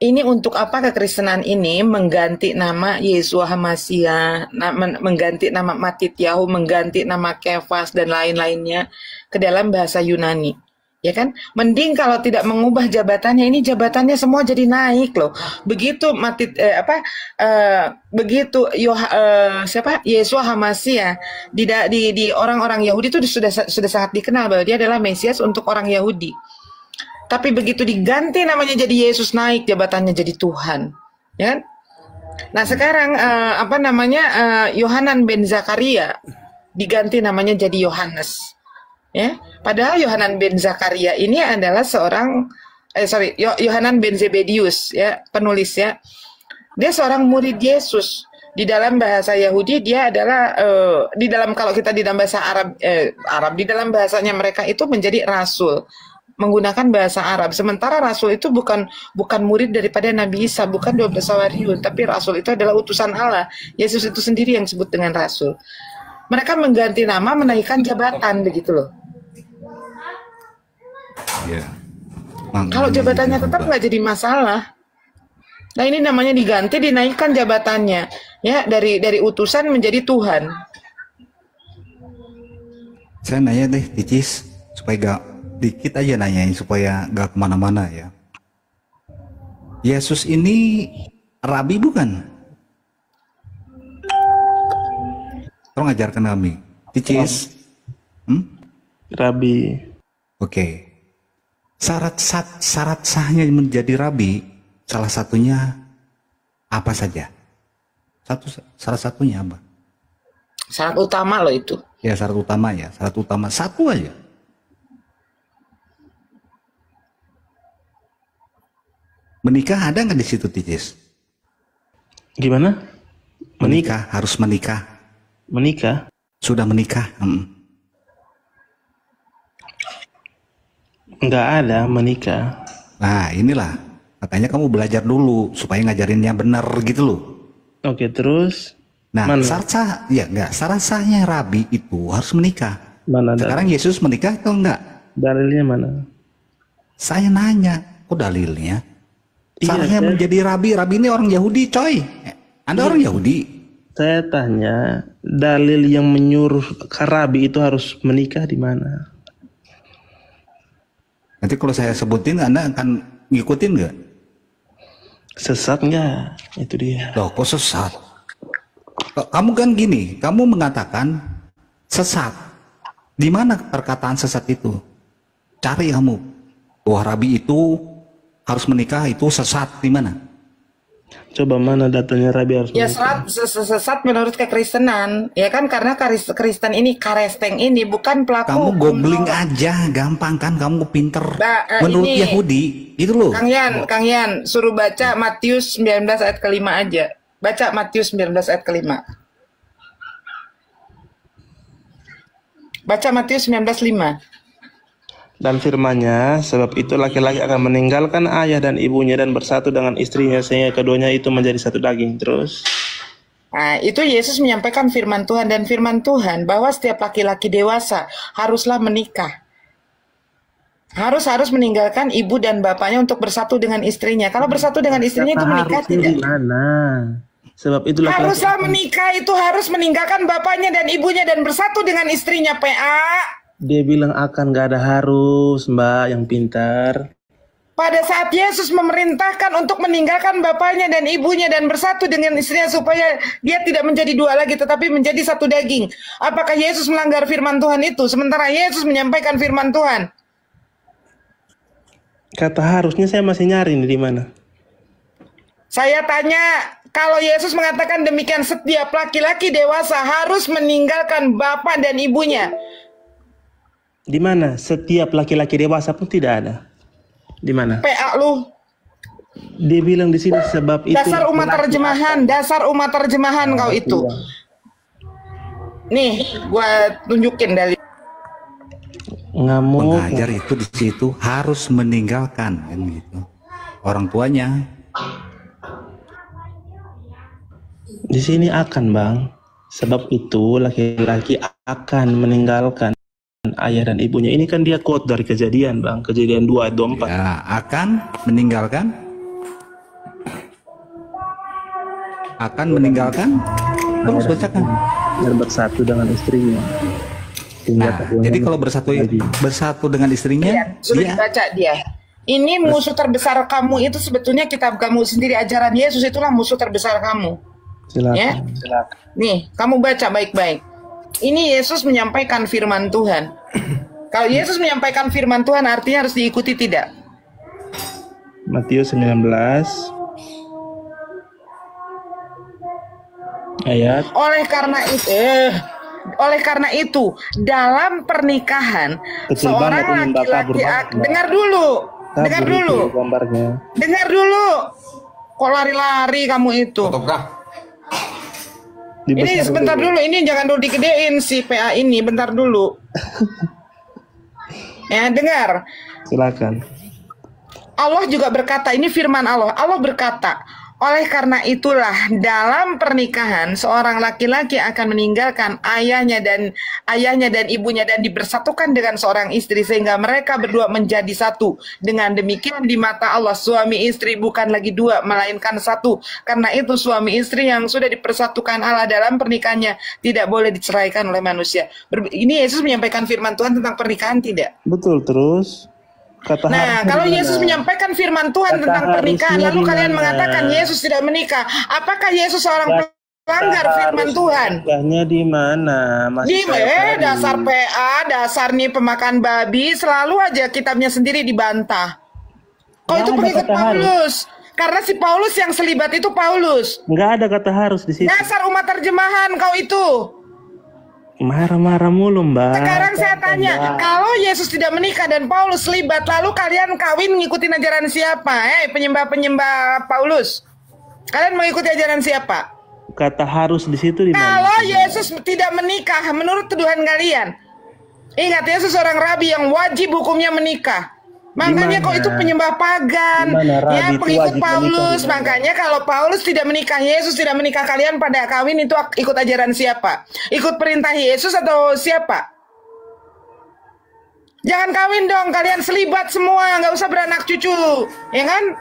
[SPEAKER 16] Ini untuk apa kekristenan ini mengganti nama Yeshua HaMashiach, mengganti nama Matityahu, mengganti nama Kefas dan lain-lainnya ke dalam bahasa Yunani. Ya kan, mending kalau tidak mengubah jabatannya, ini jabatannya semua jadi naik loh. Begitu Yeshua HaMashiach di orang-orang Yahudi itu sudah sangat dikenal bahwa dia adalah Mesias untuk orang Yahudi. Tapi begitu diganti namanya jadi Yesus, naik jabatannya jadi Tuhan, ya kan? Nah sekarang Yohanan bin Zakaria diganti namanya jadi Yohanes. Ya, padahal Yohanan bin Zakaria ini adalah Yohanan bin Zebedius, ya, penulis ya. Dia seorang murid Yesus. Di dalam bahasa Yahudi dia adalah kalau kita di dalam bahasa Arab di dalam bahasanya mereka itu menjadi rasul, menggunakan bahasa Arab. Sementara rasul itu bukan murid daripada Nabi Isa, bukan 12 Hawariyun, tapi rasul itu adalah utusan Allah. Yesus itu sendiri yang disebut dengan rasul. Mereka mengganti nama, menaikkan jabatan, begitu loh.
[SPEAKER 15] Ya.
[SPEAKER 16] Kalau jabatannya tetap nggak jadi masalah. Nah ini namanya diganti, dinaikkan jabatannya, ya, dari utusan menjadi Tuhan.
[SPEAKER 15] Saya nanya deh, Ticis, supaya gak dikit aja nanyain supaya gak kemana-mana ya. Yesus ini rabi bukan? Tolong ajarkan kami, Ticis.
[SPEAKER 13] Rabi.
[SPEAKER 15] Oke. Syarat sahnya menjadi rabi, salah satunya apa saja? Salah satunya apa?
[SPEAKER 16] Syarat utama loh itu.
[SPEAKER 15] Ya, syarat utama ya. Syarat utama satu aja. Menikah ada nggak di situ, Ticis?
[SPEAKER 13] Gimana?
[SPEAKER 15] Menikah, harus menikah.
[SPEAKER 13] Menikah?
[SPEAKER 15] Sudah menikah?
[SPEAKER 13] Nggak ada menikah.
[SPEAKER 15] Nah inilah, makanya kamu belajar dulu supaya ngajarinnya benar gitu loh.
[SPEAKER 13] Oke, terus?
[SPEAKER 15] Nah, syarat sahnya rabi itu harus menikah.
[SPEAKER 13] Mana
[SPEAKER 15] sekarang dalil? Yesus menikah atau enggak?
[SPEAKER 13] Dalilnya mana?
[SPEAKER 15] Saya nanya, kok dalilnya? Syaratnya menjadi rabi ini orang Yahudi, coy. Anda orang Yahudi.
[SPEAKER 13] Saya tanya, dalil yang menyuruh rabi itu harus menikah di mana?
[SPEAKER 15] Nanti kalau saya sebutin, Anda akan ngikutin nggak?
[SPEAKER 13] Sesat nggak? Itu dia.
[SPEAKER 15] Loh, kok sesat? Kamu kan gini, kamu mengatakan sesat. Di mana perkataan sesat itu? Cari kamu. Wah, rabi itu harus menikah, itu sesat. Di mana?
[SPEAKER 13] Coba mana datanya rabi harus
[SPEAKER 16] ya sesat menurut kekristenan, ya kan, karena Kristen ini karesteng ini bukan pelaku.
[SPEAKER 15] Kamu googling aja, gampang kan, kamu pinter. Menurut ini, Yahudi itu loh.
[SPEAKER 16] Kang Yan suruh baca Matius 19 ayat ke-5 aja. Baca Matius 19 ayat ke-5. Baca Matius 19:5.
[SPEAKER 13] Dan firman-Nya, sebab itu laki-laki akan meninggalkan ayah dan ibunya dan bersatu dengan istrinya sehingga keduanya itu menjadi satu daging. Terus?
[SPEAKER 16] Nah, itu Yesus menyampaikan firman Tuhan, dan firman Tuhan bahwa setiap laki-laki dewasa haruslah menikah. Harus meninggalkan ibu dan bapaknya untuk bersatu dengan istrinya. Kalau bersatu dengan istrinya itu menikah tidak?
[SPEAKER 13] Gimana? Sebab itulah
[SPEAKER 16] Haruslah menikah itu harus meninggalkan bapaknya dan ibunya dan bersatu dengan istrinya, PA.
[SPEAKER 13] Dia bilang akan, gak ada harus, Mbak yang pintar.
[SPEAKER 16] Pada saat Yesus memerintahkan untuk meninggalkan bapaknya dan ibunya dan bersatu dengan istrinya supaya dia tidak menjadi dua lagi tetapi menjadi satu daging. Apakah Yesus melanggar firman Tuhan itu? Sementara Yesus menyampaikan firman Tuhan.
[SPEAKER 13] Kata harusnya saya masih nyari nih di mana.
[SPEAKER 16] Saya tanya, kalau Yesus mengatakan demikian, setiap laki-laki dewasa harus meninggalkan bapak dan ibunya.
[SPEAKER 13] Di mana? Setiap laki-laki dewasa pun tidak ada. Di mana?
[SPEAKER 16] PA lu.
[SPEAKER 13] Dia bilang di sini sebab itu.
[SPEAKER 16] Dasar umat terjemahan kau itu. Nih, gua tunjukin dari
[SPEAKER 15] pengajar itu di situ harus meninggalkan kan gitu orang tuanya.
[SPEAKER 13] Di sini akan, Bang. Sebab itu laki-laki akan meninggalkan ayah dan ibunya. Ini kan dia quote dari Kejadian, Bang. Kejadian 2 ayat 24.
[SPEAKER 15] Ya, akan meninggalkan. Akan meninggalkan. Terus bacakan.
[SPEAKER 13] Dan bersatu dengan istrinya.
[SPEAKER 15] Nah, jadi kalau bersatu dengan istrinya,
[SPEAKER 16] sudah dibaca dia. Ini musuh terbesar kamu itu sebetulnya kitab kamu sendiri, ajaran Yesus itulah musuh terbesar kamu.
[SPEAKER 13] Silakan.
[SPEAKER 16] Ya? Nih, kamu baca baik-baik. Ini Yesus menyampaikan firman Tuhan. Kalau Yesus menyampaikan firman Tuhan artinya harus diikuti tidak?
[SPEAKER 13] Matius 19 ayat.
[SPEAKER 16] Oleh karena itu, dalam pernikahan seorang laki-laki dengar dulu. Kok lari-lari kamu itu? Ini sebentar dulu, ini jangan dulu digedein si PA ini, bentar dulu. Ya, dengar.
[SPEAKER 13] Silakan.
[SPEAKER 16] Allah juga berkata, ini firman Allah. Allah berkata, oleh karena itulah dalam pernikahan seorang laki-laki akan meninggalkan ayahnya dan ibunya dan dibersatukan dengan seorang istri sehingga mereka berdua menjadi satu. Dengan demikian di mata Allah suami istri bukan lagi dua melainkan satu. Karena itu suami istri yang sudah dipersatukan Allah dalam pernikahannya tidak boleh diceraikan oleh manusia. Ini Yesus menyampaikan firman Tuhan tentang pernikahan tidak?
[SPEAKER 13] Betul, terus.
[SPEAKER 16] Nah, kalau Yesus menyampaikan firman Tuhan tentang pernikahan, lalu kalian mengatakan Yesus tidak menikah, apakah Yesus seorang pelanggar firman Tuhan?
[SPEAKER 13] Nikahnya di mana?
[SPEAKER 16] Dasar PA, dasar nih pemakan babi, selalu aja kitabnya sendiri dibantah. Kau itu pengikut Paulus. Karena si Paulus yang selibat itu Paulus.
[SPEAKER 13] Nggak ada kata harus di situ.
[SPEAKER 16] Dasar umat terjemahan kau itu.
[SPEAKER 13] Marah-marah mulu, Mbak.
[SPEAKER 16] Sekarang saya tanya, kalau Yesus tidak menikah dan Paulus selibat, lalu kalian kawin ngikutin ajaran siapa? Penyembah-penyembah Paulus. Kalian mengikuti ajaran siapa?
[SPEAKER 13] Kata harus di situ di mana?
[SPEAKER 16] Kalau Yesus tidak menikah, menurut tuduhan kalian, ingat Yesus seorang rabi yang wajib hukumnya menikah. Makanya kok itu penyembah pagan, ya pengikut Paulus. Makanya kalau Paulus tidak menikah, Yesus tidak menikah, kalian pada kawin itu ikut ajaran siapa? Ikut perintah Yesus atau siapa? Jangan kawin dong, kalian selibat semua, nggak usah beranak cucu, ya kan?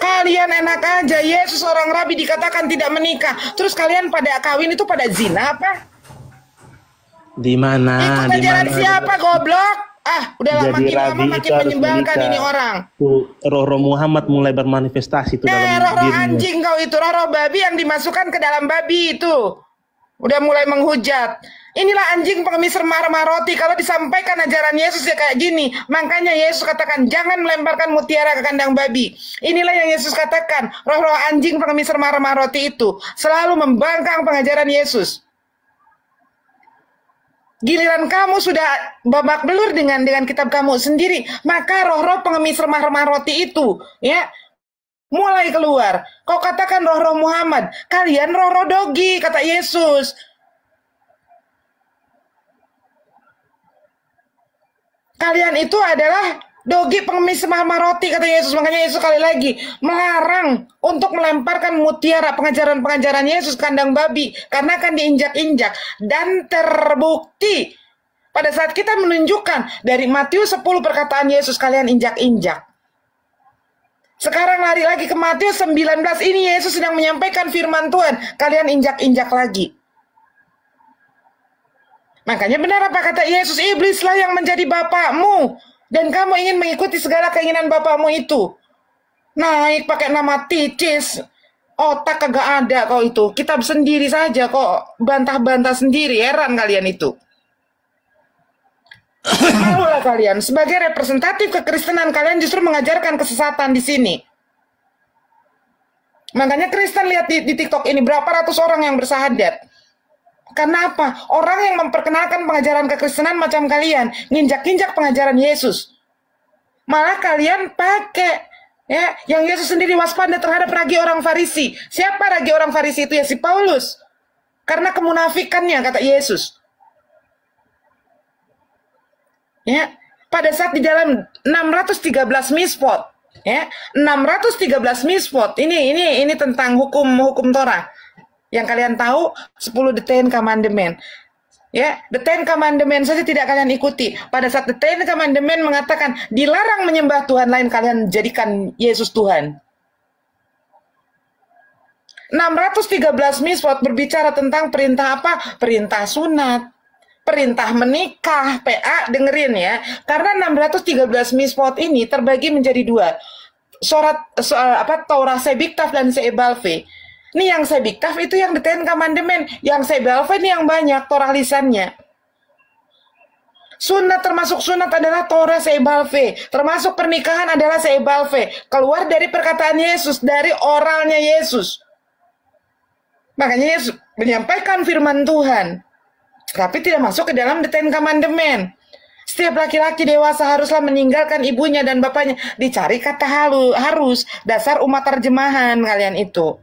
[SPEAKER 16] Kalian enak aja, Yesus seorang rabi dikatakan tidak menikah, terus kalian pada kawin itu pada zina apa?
[SPEAKER 13] Di mana?
[SPEAKER 16] Ikut ajaran siapa, goblok? Udah makin lama makin menyebalkan ini orang.
[SPEAKER 13] Roh Muhammad mulai bermanifestasi itu dalam
[SPEAKER 16] roh anjing kau itu, roh babi yang dimasukkan ke dalam babi itu. Udah mulai menghujat. Inilah anjing pengemis remah-remah roti. Kalau disampaikan ajaran Yesus ya kayak gini. Makanya Yesus katakan jangan melemparkan mutiara ke kandang babi. Inilah yang Yesus katakan. Roh-roh anjing pengemis remah-remah roti itu selalu membangkang pengajaran Yesus. Giliran kamu sudah babak belur dengan kitab kamu sendiri, maka roh-roh pengemis remah-remah roti itu, ya, mulai keluar. Kau katakan roh-roh Muhammad, kalian roh-roh dogi, kata Yesus. Kalian itu adalah dogi pengemis remah-remah roti, kata Yesus. Makanya Yesus sekali lagi melarang untuk melemparkan mutiara pengajaran Yesus kandang babi karena akan diinjak-injak dan terbukti Pada saat kita menunjukkan dari Matius 10 perkataan Yesus kalian injak-injak. Sekarang lari lagi ke Matius 19, ini Yesus sedang menyampaikan firman Tuhan, kalian injak-injak lagi. Makanya benar apa kata Yesus, iblislah yang menjadi bapakmu, dan kamu ingin mengikuti segala keinginan bapakmu itu. Naik pakai nama ticis, otak kagak ada kau itu, kitab sendiri saja kok bantah-bantah sendiri, heran kalian itu. Malulah kalian, sebagai representatif kekristenan kalian justru mengajarkan kesesatan di sini. Makanya Kristen lihat di TikTok ini berapa ratus orang yang bersahadat. Karena apa? Orang yang memperkenalkan pengajaran kekristenan macam kalian, nginjak-injak pengajaran Yesus. Malah kalian pakai ya, yang Yesus sendiri waspada terhadap ragi orang Farisi. Siapa ragi orang Farisi itu? Ya si Paulus. Karena kemunafikannya kata Yesus. Ya, pada saat di dalam 613 misfot, ya, 613 misfot. Ini tentang hukum Torah. Yang kalian tahu 10 the Ten Commandment. Ya, the Ten Commandment saja tidak kalian ikuti. Pada saat the Ten Commandment mengatakan dilarang menyembah Tuhan lain, kalian jadikan Yesus Tuhan. 613 misfot berbicara tentang perintah apa? Perintah sunat. Perintah menikah, PA, dengerin ya. Karena 613 misfot ini terbagi menjadi dua. Torah Sebiktaf dan Sebalve. Ini yang Sebiktaf itu yang the Ten Commandment. Yang Sebalve ini yang banyak, Torah lisannya. Sunat termasuk sunat adalah Torah Sebalve. Termasuk pernikahan adalah Sebalve. Keluar dari perkataan Yesus, dari oralnya Yesus. Makanya Yesus menyampaikan firman Tuhan. Tapi tidak masuk ke dalam the Ten Commandment. Setiap laki-laki dewasa haruslah meninggalkan ibunya dan bapaknya. Dicari kata harus. Dasar umat terjemahan kalian itu.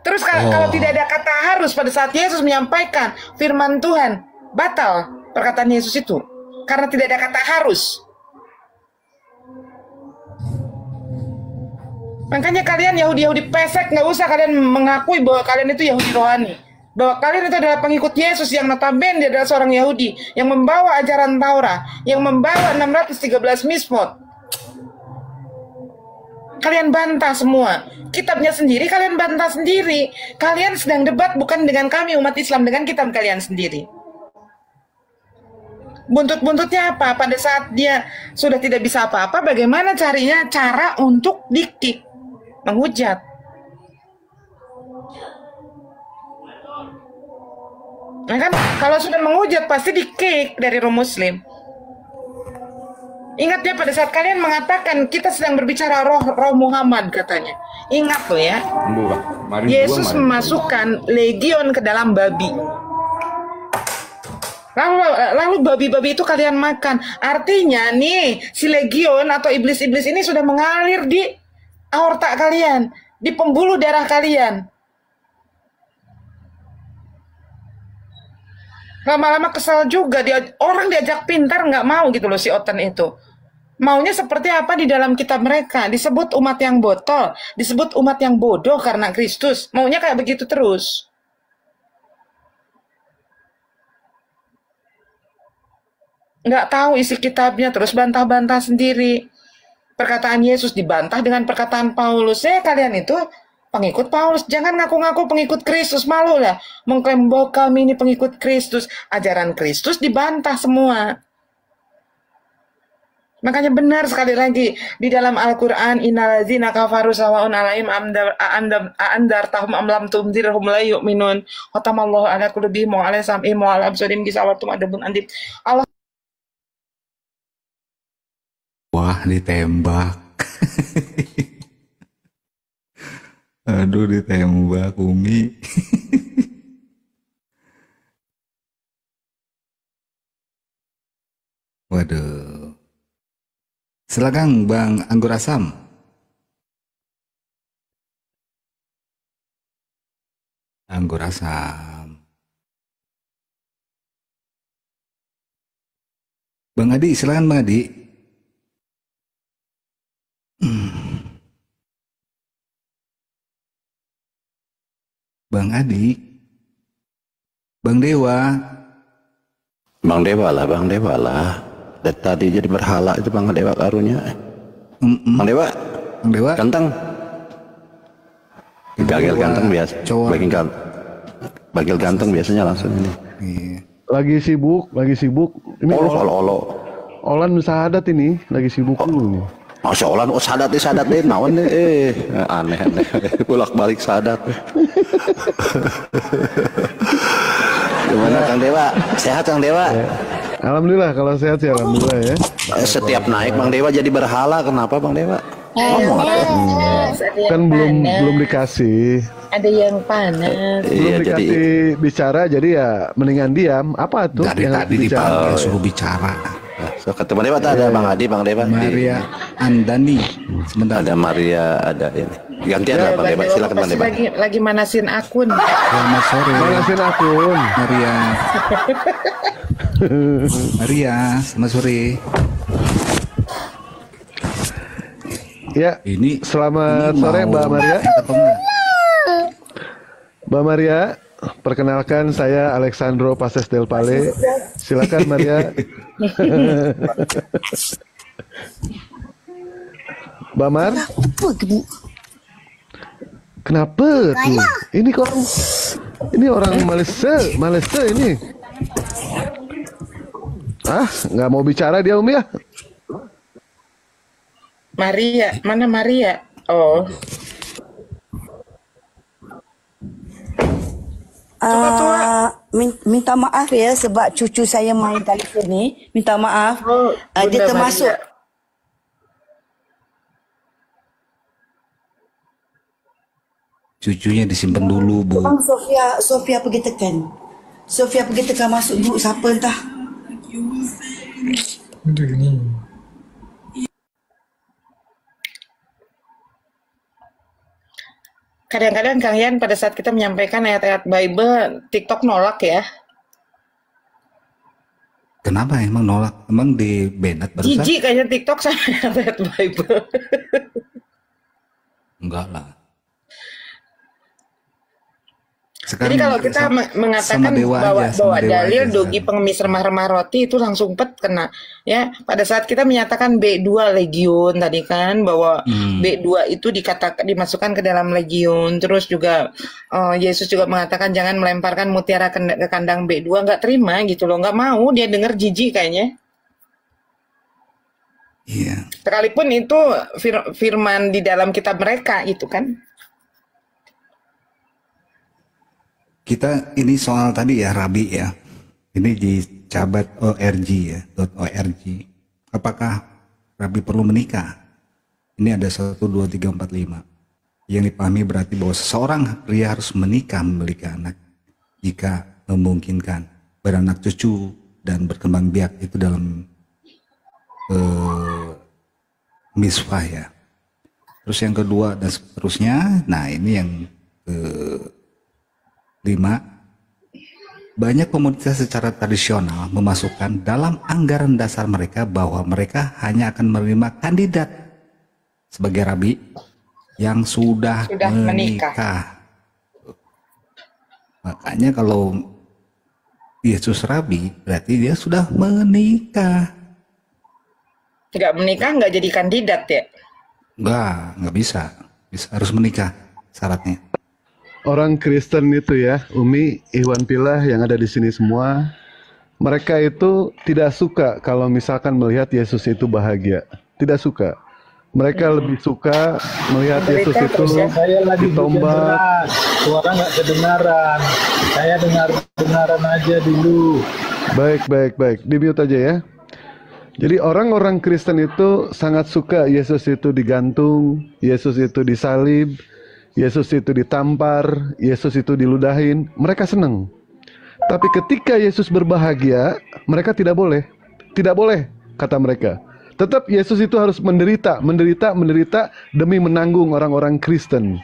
[SPEAKER 16] Terus kalau tidak ada kata harus pada saat Yesus menyampaikan firman Tuhan, batal perkataan Yesus itu. Karena tidak ada kata harus. Makanya kalian Yahudi pesek, nggak usah kalian mengakui bahwa kalian itu Yahudi rohani. Bahwa kalian itu adalah pengikut Yesus yang notabene dia adalah seorang Yahudi yang membawa ajaran Taurat, yang membawa 613 misfot. Kalian bantah semua. Kitabnya sendiri kalian bantah sendiri. Kalian sedang debat bukan dengan kami umat Islam, dengan kitab kalian sendiri. Buntut-buntutnya apa? Pada saat dia sudah tidak bisa apa-apa, bagaimana cara untuk dikik, menghujat. Nah kan, kalau sudah menghujat pasti di-kick dari roh muslim. Ingat ya, pada saat kalian mengatakan kita sedang berbicara roh Muhammad katanya. Ingat loh ya. Yesus memasukkan legion ke dalam babi. Lalu babi-babi itu kalian makan. Artinya nih, si legion atau iblis-iblis ini sudah mengalir di aorta kalian, di pembuluh darah kalian. Lama-lama kesal juga, orang diajak pintar nggak mau gitu loh si Oten itu. Maunya seperti apa di dalam kitab mereka, disebut umat yang botol, disebut umat yang bodoh karena Kristus. Maunya kayak begitu terus. Nggak tahu isi kitabnya, terus bantah-bantah sendiri. Perkataan Yesus dibantah dengan perkataan Paulus. Kalian itu pengikut Paulus, jangan ngaku-ngaku pengikut Kristus, malu lah mengklaim bahwa kami ini pengikut Kristus. Ajaran Kristus dibantah semua. Makanya benar sekali lagi di dalam Al-Qur'an, innalladzina kafaru sawa'un 'alaihim andartahum am lam tunzirhum la yu'minun. Khatamallahu 'ala qulubihim wa 'ala sam'ihim wa 'ala absarihim gishawatum adabun andim. Allah.
[SPEAKER 15] Wah, ditembak. Aduh, ditembak Umi. Waduh. Silakan Bang Anggur Asam. Anggur Asam. Bang Adi, silakan Bang Adi. Bang Adi, Bang Dewa,
[SPEAKER 18] Bang Dewa lah. Dari tadi jadi berhala itu Bang Dewa karunya. Bang Dewa. Ganteng. Bagel ganteng biasa. Bagel ganteng biasanya langsung ini.
[SPEAKER 19] Lagi sibuk. Ini Olan sahadat ini lagi sibuk dulu nih.
[SPEAKER 18] Masya Allah, sadat deh, naon deh, aneh, bolak-balik sadat. Gimana Kang Dewa? Sehat Kang Dewa?
[SPEAKER 19] Alhamdulillah, kalau sehat sih alhamdulillah ya.
[SPEAKER 18] Setiap naik Bang Dewa jadi berhala, kenapa Bang Dewa?
[SPEAKER 19] Kan belum dikasih.
[SPEAKER 16] Ada yang panas.
[SPEAKER 19] Belum dikasih bicara, jadi ya mendingan diam. Apa tuh?
[SPEAKER 15] Dari tadi dipanggil suruh bicara.
[SPEAKER 18] So, ketemu Dewa ada Bang Adi, Bang Dewa.
[SPEAKER 15] Maria Andani. Sebentar.
[SPEAKER 18] Ada Maria, ada ini. Gantian lah Bang Dewa, silakan Bang Dewa.
[SPEAKER 16] Lagi manasin akun.
[SPEAKER 15] Selamat sore.
[SPEAKER 19] Manasin akun.
[SPEAKER 15] Maria, selamat sore.
[SPEAKER 19] Ya, selamat sore Mbak Maria. Mbak Maria, perkenalkan saya Alexandro Pases del Pale. Silakan Maria. Mbak Mar. Kenapa tuh? Ini orang Malaysia ini. Nggak mau bicara dia ya?
[SPEAKER 16] Maria, mana Maria? Oh.
[SPEAKER 20] Minta maaf ya sebab cucu saya main telefon ni. Minta maaf. Dia termasuk Maria.
[SPEAKER 15] Cucunya disimpan dulu, Bu.
[SPEAKER 20] Bang Sofia pergi tekan. Sofia pergi tekan masuk dulu siapa entah.
[SPEAKER 16] Kadang-kadang Kang Yan pada saat kita menyampaikan ayat-ayat Bible, TikTok nolak ya.
[SPEAKER 15] Kenapa emang nolak? Emang di banned barusan?
[SPEAKER 16] Jijik kayaknya TikTok sama ayat-ayat Bible.
[SPEAKER 15] Enggak lah.
[SPEAKER 16] Sekarang jadi kalau kita mengatakan bahwa dalil dogi pengemis remah-remah roti itu langsung kena ya. Pada saat kita menyatakan B2 legion tadi kan bahwa B2 itu dimasukkan ke dalam legion, terus juga Yesus juga mengatakan jangan melemparkan mutiara ke kandang B2, nggak terima gitu loh, nggak mau, dia dengar jijik kayaknya.
[SPEAKER 15] Iya.
[SPEAKER 16] Sekalipun itu firman di dalam kitab mereka gitu kan.
[SPEAKER 15] Kita ini soal tadi ya Rabi ya, ini di cabat.org ya, .org. Apakah Rabi perlu menikah? Ini ada 1, 2, 3, 4, 5. Yang dipahami berarti bahwa seseorang pria harus menikah memiliki anak jika memungkinkan, beranak cucu dan berkembang biak itu dalam miswah ya. Terus yang kedua dan seterusnya. Nah ini yang 5, banyak komunitas secara tradisional memasukkan dalam anggaran dasar mereka bahwa mereka hanya akan menerima kandidat sebagai rabi yang sudah menikah. Makanya kalau Yesus rabi berarti dia sudah menikah.
[SPEAKER 16] Tidak menikah nggak jadi kandidat ya?
[SPEAKER 15] Nggak bisa harus menikah syaratnya.
[SPEAKER 19] Orang Kristen itu ya, Umi, Iwan Pilah yang ada di sini semua, mereka itu tidak suka kalau misalkan melihat Yesus itu bahagia. Tidak suka. Mereka lebih suka melihat Yesus itu ditombak.
[SPEAKER 21] Suara nggak kedengaran. Saya dengaran aja dulu.
[SPEAKER 19] Baik. Di-mute aja ya. Jadi orang-orang Kristen itu sangat suka Yesus itu digantung, Yesus itu disalib, Yesus itu ditampar, Yesus itu diludahin, mereka senang. Tapi ketika Yesus berbahagia, mereka tidak boleh. Tidak boleh, kata mereka. Tetap Yesus itu harus menderita demi menanggung orang-orang Kristen.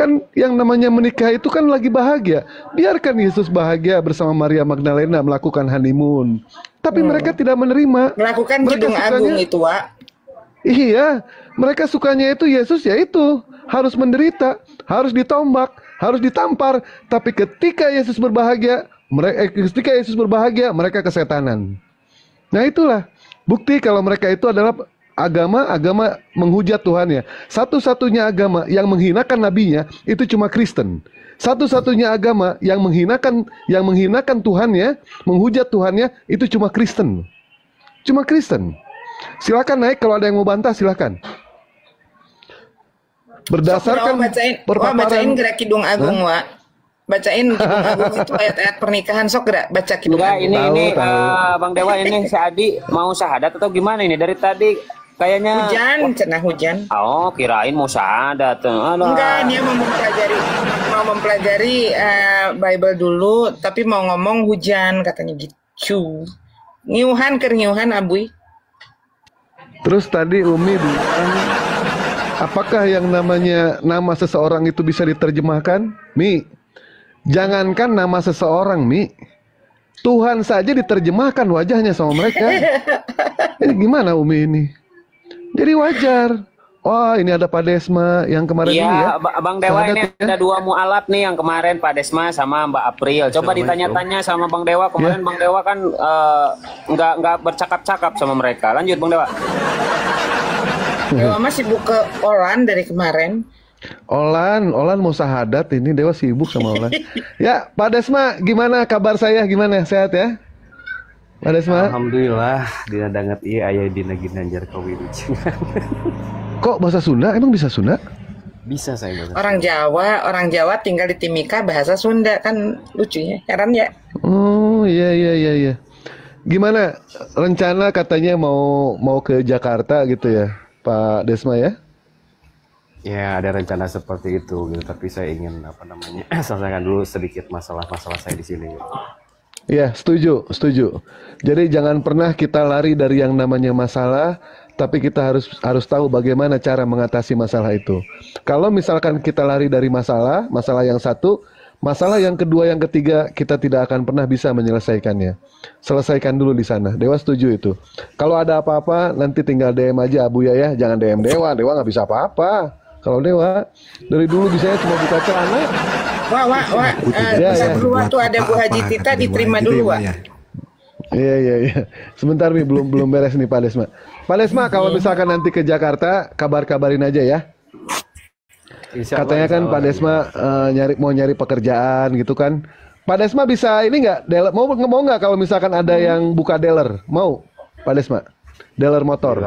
[SPEAKER 19] Kan yang namanya menikah itu kan lagi bahagia. Biarkan Yesus bahagia bersama Maria Magdalena melakukan honeymoon. Tapi mereka tidak menerima.
[SPEAKER 16] Melakukan Kidung Agung itu, Wak.
[SPEAKER 19] Iya, mereka sukanya itu Yesus ya itu. Harus menderita, harus ditombak, harus ditampar. Tapi ketika Yesus berbahagia, Ketika Yesus berbahagia, mereka kesetanan. Nah itulah bukti kalau mereka itu adalah agama menghujat Tuhannya. Satu-satunya agama yang menghinakan nabinya itu cuma Kristen. Satu-satunya agama yang menghinakan Tuhannya, menghujat Tuhannya itu cuma Kristen. Cuma Kristen. Silakan naik kalau ada yang mau bantah, silakan. Berdasarkan
[SPEAKER 16] bacain gerak Kidung Agung, Wak. Bacain Kidung Agung itu ayat-ayat pernikahan, sok gerak baca Kidung Agung.
[SPEAKER 2] Ini Bang Dewa, ini si Adi mau syahadat atau gimana ini? Dari tadi kayaknya
[SPEAKER 16] cenah hujan.
[SPEAKER 2] Oh, kirain mau syahadat.
[SPEAKER 16] Enggak, dia mau mempelajari Bible dulu, tapi mau ngomong hujan katanya gitu. Ngiuhan Abuy.
[SPEAKER 19] Terus tadi Umi bilang, apakah yang namanya nama seseorang itu bisa diterjemahkan? Mi, jangankan nama seseorang, Mi. Tuhan saja diterjemahkan wajahnya sama mereka. Ini gimana Umi ini? Jadi wajar. Wah, ini ada Pak Desma yang kemarin ini ya.
[SPEAKER 2] Bang Dewa, ini ada dua mualaf nih yang kemarin, Pak Desma sama Mbak April. Coba ditanya-tanya sama Bang Dewa. Kemarin Bang Dewa kan nggak bercakap-cakap sama mereka. Lanjut Bang Dewa.
[SPEAKER 16] Dewa masih sibuk ke Olan dari kemarin.
[SPEAKER 19] Olan mau syahadat, ini Dewa sibuk sama Olan. Ya, Pak Desma, gimana kabar saya? Gimana? Sehat ya? Pak Desma?
[SPEAKER 17] Alhamdulillah, dina danget iya aya dina Ginanjar Kawilujengan.
[SPEAKER 19] Kok bahasa Sunda? Emang bisa Sunda?
[SPEAKER 17] Bisa saya bahasa
[SPEAKER 16] Orang Jawa tinggal di Timika bahasa Sunda, kan lucunya. Heran ya?
[SPEAKER 19] Oh, iya. Gimana rencana katanya mau ke Jakarta gitu ya, Pak Desma ya?
[SPEAKER 17] Ya, ada rencana seperti itu gitu, tapi saya ingin selesaikan dulu sedikit masalah-masalah saya di sini gitu.
[SPEAKER 19] Ya, setuju. Jadi jangan pernah kita lari dari yang namanya masalah, tapi kita harus tahu bagaimana cara mengatasi masalah itu. Kalau misalkan kita lari dari masalah yang satu, masalah yang kedua, yang ketiga, kita tidak akan pernah bisa menyelesaikannya. Selesaikan dulu di sana. Dewa setuju itu. Kalau ada apa-apa, nanti tinggal DM aja Abuya ya. Jangan DM Dewa nggak bisa apa-apa. Kalau Dewa, dari dulu bisanya cuma buka celana.
[SPEAKER 16] Wah, berdua tuh ada Bu Haji Tita, diterima dulu, Wak.
[SPEAKER 19] Iya. Sebentar nih, belum beres nih Pak Desma. Pak Desma, kalau misalkan nanti ke Jakarta, kabarin aja ya. Katanya kan Pak Desma mau nyari pekerjaan gitu kan. Pak Desma bisa ini nggak? Mau nggak kalau misalkan ada yang buka dealer? Mau, Pak Desma? Dealer motor.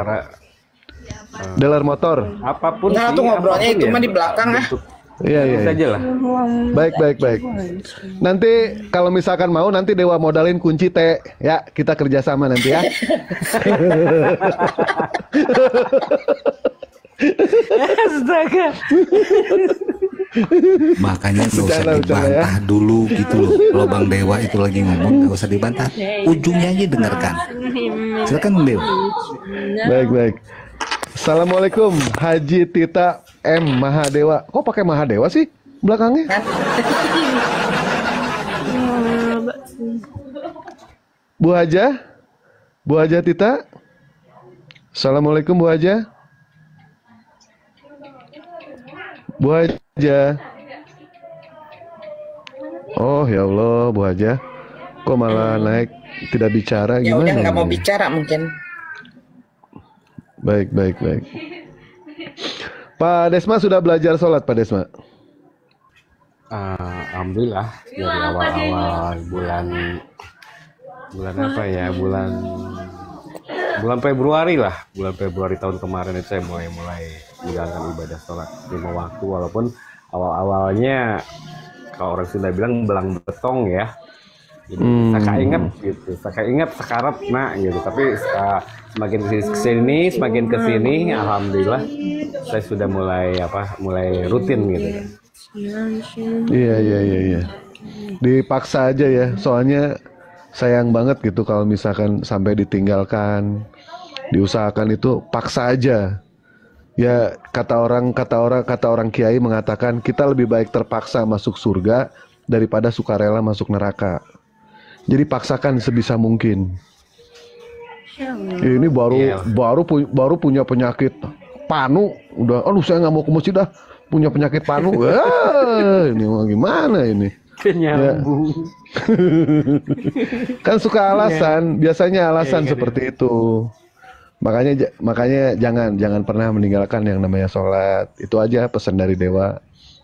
[SPEAKER 19] Dealer motor.
[SPEAKER 16] Apapun nah, tuh ngobrolnya itu mah di belakang
[SPEAKER 19] Iya.
[SPEAKER 17] Saja lah.
[SPEAKER 19] Baik. Nanti kalau misalkan mau, nanti Dewa modalin kunci teh. Ya, kita kerjasama nanti ya.
[SPEAKER 15] Astaga. Makanya nggak usah dibantah dulu gitu loh. Kalau Bang Dewa itu lagi ngomong nggak usah dibantah. Ujungnya aja dengarkan. Silakan Bang Dewa.
[SPEAKER 19] Baik. Assalamualaikum Haji Tita M Mahadewa. Kok pakai Mahadewa sih belakangnya? Bu Haja Tita. Assalamualaikum Bu Haja. Bu Haja. Oh ya Allah Bu Haja. Kok malah naik tidak bicara
[SPEAKER 16] ya
[SPEAKER 19] gimana?
[SPEAKER 16] Ya udah nggak mau bicara mungkin.
[SPEAKER 19] Baik. Pak Desma sudah belajar sholat Pak Desma?
[SPEAKER 17] Alhamdulillah dari awal-awal bulan apa ya, bulan Februari lah, bulan Februari tahun kemarin itu saya mulai menjalankan ibadah sholat 5 waktu, walaupun awal-awalnya kalau orang Sunda bilang belang betong ya. Jadi saya ingat sekarat gitu, tapi semakin kesini alhamdulillah saya sudah mulai rutin gitu.
[SPEAKER 19] Iya. Dipaksa aja ya, soalnya sayang banget gitu kalau misalkan sampai ditinggalkan. Diusahakan itu paksa aja. Ya kata orang kiai mengatakan kita lebih baik terpaksa masuk surga daripada sukarela masuk neraka. Jadi paksakan sebisa mungkin. Ini baru punya penyakit panu, udah, saya nggak mau ke masjid dah, punya penyakit panu. Ini mau gimana ini?
[SPEAKER 17] Nyambung.
[SPEAKER 19] Kan suka alasan, biasanya alasan
[SPEAKER 17] Iya,
[SPEAKER 19] seperti itu. Makanya jangan pernah meninggalkan yang namanya sholat. Itu aja pesan dari Dewa.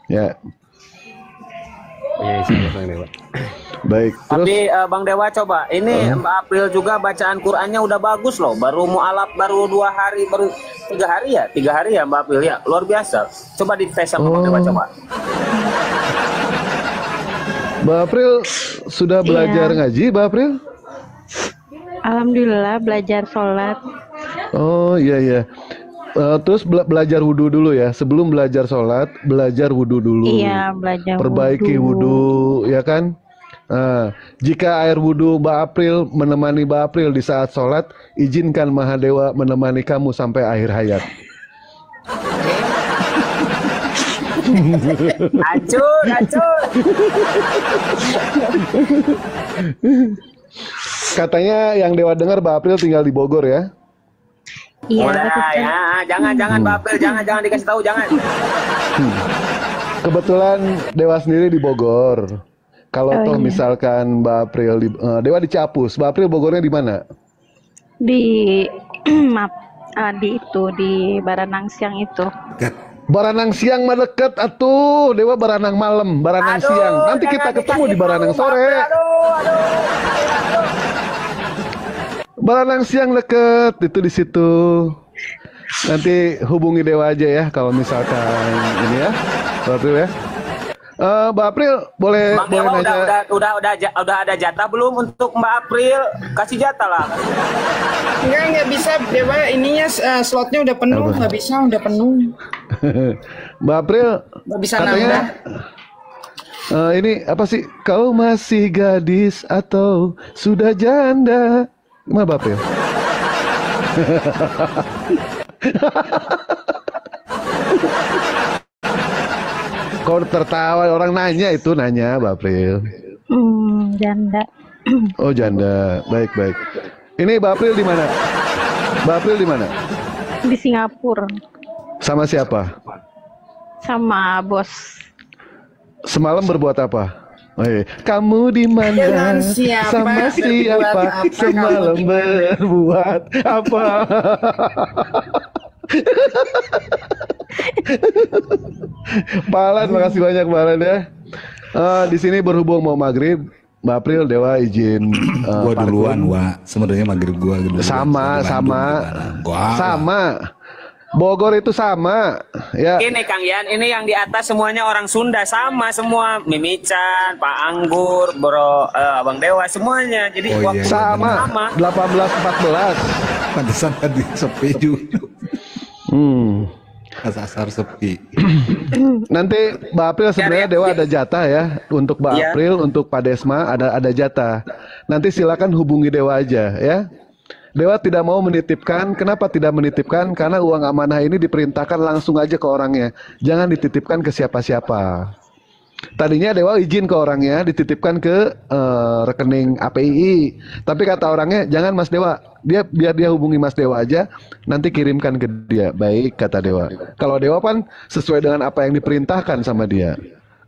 [SPEAKER 19] Ya.
[SPEAKER 17] Iya, sama Dewa.
[SPEAKER 19] Baik. Terus
[SPEAKER 2] Tapi Bang Dewa coba, ini Mbak April juga bacaan Qurannya udah bagus loh. Baru mualaf baru 2 hari, baru 3 hari ya, 3 hari ya Mbak April ya, luar biasa. Coba dites sama Bang Dewa coba.
[SPEAKER 19] Mbak April sudah belajar ngaji, Mbak April?
[SPEAKER 14] Alhamdulillah belajar sholat.
[SPEAKER 19] Oh iya iya. Terus belajar wudhu dulu ya. Sebelum belajar sholat, belajar wudhu dulu.
[SPEAKER 14] Iya, belajar
[SPEAKER 19] Perbaiki wudhu, ya kan? Nah, jika air wudhu Mbak April menemani Mbak April di saat sholat, izinkan Mahadewa menemani kamu sampai akhir hayat.
[SPEAKER 2] Hancur.
[SPEAKER 19] Katanya yang Dewa dengar Mbak April tinggal di Bogor ya?
[SPEAKER 14] Iya.
[SPEAKER 2] Udah ya, jangan Mbak April, jangan dikasih tahu, jangan.
[SPEAKER 19] Kebetulan Dewa sendiri di Bogor. Kalau toh misalkan Mbak April Dewa di Ciapus, Mbak April Bogornya di mana?
[SPEAKER 14] Di di Baranang Siang itu.
[SPEAKER 19] Baranang Siang mah deket atuh, Dewa Baranang malam, Baranang Siang. Nanti kita ketemu di Baranang sore. Baranang Siang deket, itu di situ. Nanti hubungi Dewa aja ya kalau misalkan ini ya, Mbak April ya. Mbak April boleh
[SPEAKER 2] Bang Dewa
[SPEAKER 19] nanya.
[SPEAKER 2] udah ada jatah belum untuk Mbak April? Kasih jatah lah.
[SPEAKER 16] Enggak bisa Dewa, ininya slotnya udah penuh, nggak bisa, udah penuh.
[SPEAKER 19] Mbak April
[SPEAKER 16] Nggak bisa
[SPEAKER 19] katanya ini apa sih? Kau masih gadis atau sudah janda? Gimana Mbak April? Kau tertawa, orang nanya Mbak April.
[SPEAKER 14] Janda.
[SPEAKER 19] Oh janda, baik. Ini Mbak April di mana? Mbak April di mana?
[SPEAKER 14] Di Singapura.
[SPEAKER 19] Sama siapa?
[SPEAKER 14] Sama bos.
[SPEAKER 19] Semalam berbuat apa? Kamu di mana? Sama siapa? Semalam berbuat apa? Pak Alan, makasih banyak Pak Alan ya. Di sini berhubung mau maghrib, Mbak April Dewa izin
[SPEAKER 15] gua duluan, Wak. Sebenarnya maghrib gua dulu.
[SPEAKER 19] Sama. Bogor itu sama, ya.
[SPEAKER 2] Ini Kang Yan, ini yang di atas semuanya orang Sunda, sama semua. Mimican, Pak Anggur, Bro, Abang Dewa, semuanya. Jadi
[SPEAKER 19] sama. 18-14.
[SPEAKER 15] Pantesan tadi sepi juga. Asar sepi.
[SPEAKER 19] Nanti Mbak April sebenarnya Dewa ada jatah ya untuk Mbak April, untuk Pak Desma ada jatah. Nanti silakan hubungi Dewa aja ya. Dewa tidak mau menitipkan. Kenapa tidak menitipkan? Karena uang amanah ini diperintahkan langsung aja ke orangnya. Jangan dititipkan ke siapa-siapa. Tadinya Dewa izin ke orangnya dititipkan ke rekening API. Tapi kata orangnya, jangan Mas Dewa. Biar dia hubungi Mas Dewa aja, nanti kirimkan ke dia. Baik, kata Dewa. Kalau Dewa kan sesuai dengan apa yang diperintahkan sama dia.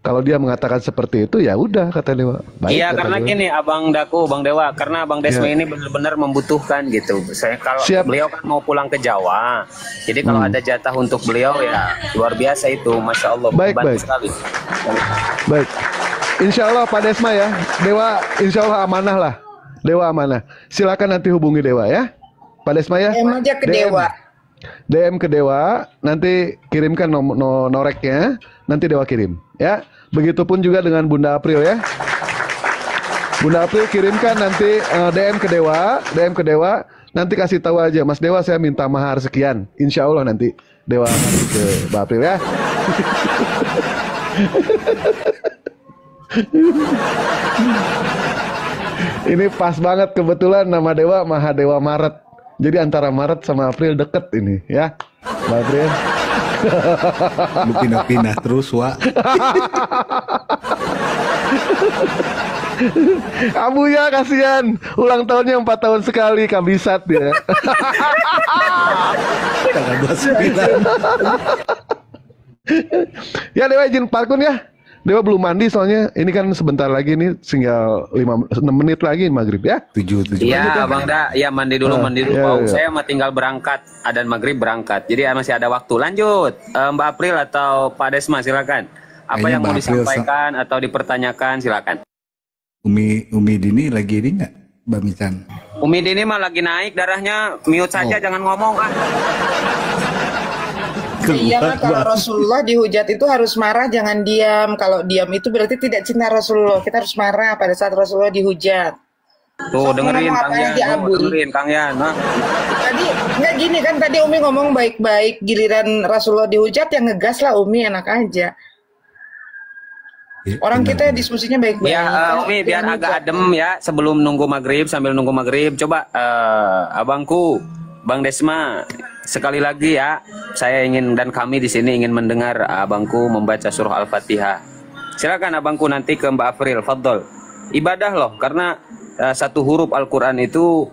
[SPEAKER 19] Kalau dia mengatakan seperti itu, ya udah kata Dewa. Baik,
[SPEAKER 2] iya, karena
[SPEAKER 19] Dewa.
[SPEAKER 2] gini Abang Daku, Bang Dewa, karena Bang Desma ini benar-benar membutuhkan gitu. Saya kalau beliau kan mau pulang ke Jawa, jadi kalau ada jatah untuk beliau ya luar biasa itu, Masya Allah.
[SPEAKER 19] Baik.
[SPEAKER 2] Sekali.
[SPEAKER 19] Baik. Insya Allah Pak Desma ya, Dewa Insya Allah amanah lah. Dewa amanah. Silakan nanti hubungi Dewa ya, Pak Desma ya.
[SPEAKER 16] DM aja ke Dewa.
[SPEAKER 19] DM ke Dewa, nanti kirimkan noreknya, nanti Dewa kirim ya. Begitupun juga dengan Bunda April ya. Bunda April kirimkan nanti DM ke Dewa, nanti kasih tahu aja, Mas Dewa saya minta mahar sekian. Insya Allah nanti Dewa kasih ke Mbak April ya. Ini pas banget kebetulan nama Dewa Mahadewa Maret. Jadi antara Maret sama April deket ini ya, Mbak April.
[SPEAKER 15] Lu pindah-pindah terus, Wak.
[SPEAKER 19] Kamu ya kasihan, ulang tahunnya 4 tahun sekali, kabisat dia.
[SPEAKER 15] Tanggal 29.
[SPEAKER 19] Ya Dewa izin parkun ya. Dewa belum mandi soalnya ini kan sebentar lagi nih, tinggal 5-6 menit lagi maghrib ya.
[SPEAKER 15] 7.
[SPEAKER 2] Iya, Bang Da. Ya mandi dulu.
[SPEAKER 19] Ya,
[SPEAKER 2] Bang.
[SPEAKER 19] ya.
[SPEAKER 2] Saya mah tinggal berangkat. Adzan maghrib berangkat. Jadi masih ada waktu. Lanjut, Mbak April atau Pak Desma, silakan. Apa
[SPEAKER 15] Kayaknya
[SPEAKER 2] yang mau
[SPEAKER 15] Mbak April,
[SPEAKER 2] disampaikan atau dipertanyakan, silakan.
[SPEAKER 15] Umi Dini lagi ini nggak, Mbak Mican?
[SPEAKER 2] Umi Dini mah lagi naik darahnya. Mute saja, jangan ngomong.
[SPEAKER 16] Iya, kalau Rasulullah dihujat itu harus marah, jangan diam. Kalau diam itu berarti tidak cinta Rasulullah. Kita harus marah pada saat Rasulullah dihujat.
[SPEAKER 2] Tuh, dengerin Kang Yan.
[SPEAKER 16] Tadi nggak gini kan, tadi Umi ngomong baik-baik, giliran Rasulullah dihujat yang ngegas lah Umi, enak aja. Orang kita diskusinya baik-baik.
[SPEAKER 2] Ya, Umi biar agak adem ya sebelum nunggu maghrib, sambil nunggu maghrib. Coba abangku, Bang Desma, sekali lagi ya, saya ingin dan kami di sini ingin mendengar abangku membaca surah Al-Fatihah. Silakan abangku nanti ke Mbak April, fadhol. Ibadah loh, karena satu huruf Al-Quran itu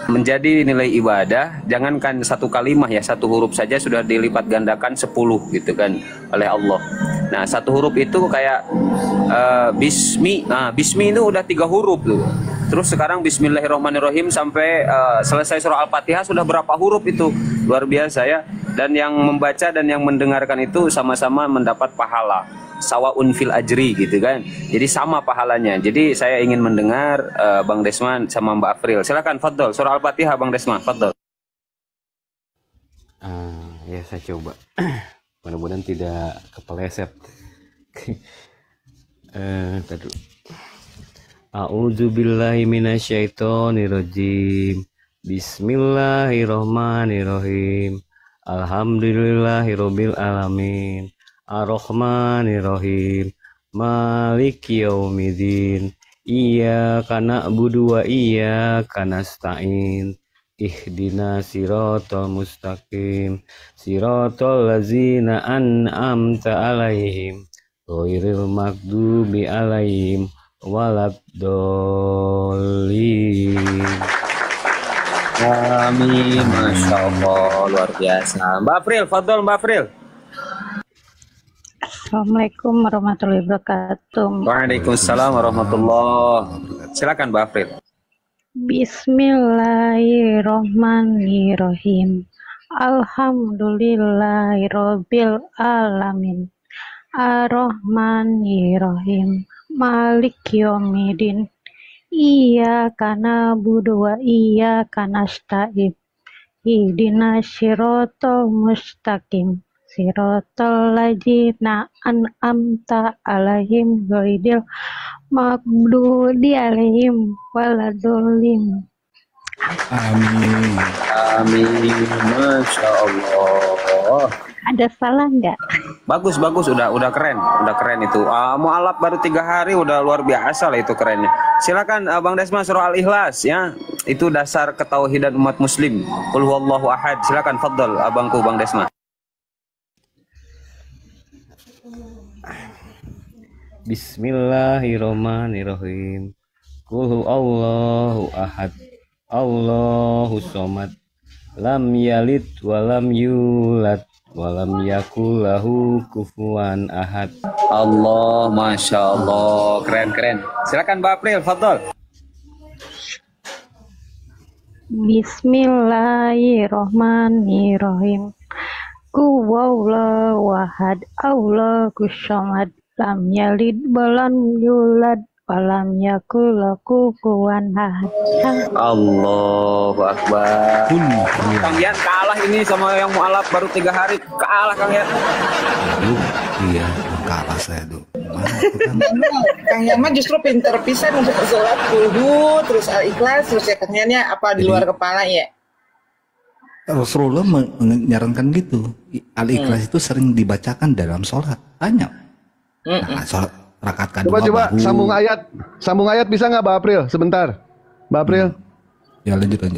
[SPEAKER 2] menjadi nilai ibadah. Jangankan satu kalimah ya, satu huruf saja sudah dilipat gandakan 10 gitu kan oleh Allah. Nah, satu huruf itu kayak bismi. Nah, bismi itu udah 3 huruf tuh. Terus sekarang Bismillahirrahmanirrahim sampai selesai surah Al-Fatihah sudah berapa huruf itu? Luar biasa ya. Dan yang membaca dan yang mendengarkan itu sama-sama mendapat pahala. Sawaun fil ajri gitu kan. Jadi sama pahalanya. Jadi saya ingin mendengar Bang Desman sama Mbak April. Silakan fadhol surah Al-Fatihah Bang Desman, fadhol.
[SPEAKER 17] Ya saya coba. Mudah-mudahan tidak kepeleset. Tadi. A'udzubillahi minasyaitonirrajim. Bismillahirrahmanirrahim. Alhamdulillahirabbil alamin. Ar-Rahmanirrahim. Maliki yaumiddin. Iyyaka na'budu wa iyyaka nasta'in. Ihdina siratal mustaqim. Siratal ladzina an'amta 'alaihim. Ghairil maghdubi 'alaihim waladhdallin.
[SPEAKER 2] Amin, Masya Allah, luar biasa. Mbak April, fadhol Mbak April.
[SPEAKER 14] Assalamualaikum warahmatullahi wabarakatuh.
[SPEAKER 2] Waalaikumsalam warahmatullahi wabarakatuh. Silakan Mbak April.
[SPEAKER 14] Bismillahirrahmanirrahim. Alhamdulillahirabbil alamin. Ar-Rahmanirrahim. Maliki yaumiddin. Iyyaka na'budu wa iyyaka nasta'in. Ihdinas siratal mustaqim. Siratal ladzina an'amta 'alaihim ghairil maghdubi 'alaihim waladhdallin.
[SPEAKER 15] Amin.
[SPEAKER 2] Amin. Masya Allah.
[SPEAKER 14] Ada salah nggak?
[SPEAKER 2] Bagus, udah keren itu. Mu'alaf baru 3 hari udah luar biasa lah itu kerennya. Silakan Bang Desma surah Al-Ikhlas ya. Itu dasar ketauhidan umat muslim. Qul huwallahu ahad. Silakan fadhol abangku Bang Desma.
[SPEAKER 17] Bismillahirrahmanirrahim. Qul huwallahu ahad. Allahus somad. Lam yalid walam yulad walam yakul lahu kufuwan ahad.
[SPEAKER 2] Allah, Masya Allah, keren. Silakan Mbak April, fadhol.
[SPEAKER 14] Bismillahirrahmanirrahim. Huwallahu ahad. Allahus somad. Lam yalid walam yulad walam yakul lahu kufuwan ahad.
[SPEAKER 2] Allahu Akbar. Kang Yan kalah ini sama yang mu'alaf baru 3 hari. Kalah Kang Yan.
[SPEAKER 15] Iya, kalah saya tuh.
[SPEAKER 16] Kang Yan mah justru pinter pisan untuk sholat kudu, terus Al-Ikhlas, terus ya Kang Yannya apa di luar kepala ya?
[SPEAKER 15] Rasulullah menyarankan gitu. Al-Ikhlas itu sering dibacakan dalam sholat. Banyak. Nah, sholat rakaat kedua.
[SPEAKER 19] Coba sambung ayat bisa nggak Mbak April? Sebentar, Mbak April.
[SPEAKER 15] Ya lanjut.
[SPEAKER 14] Apa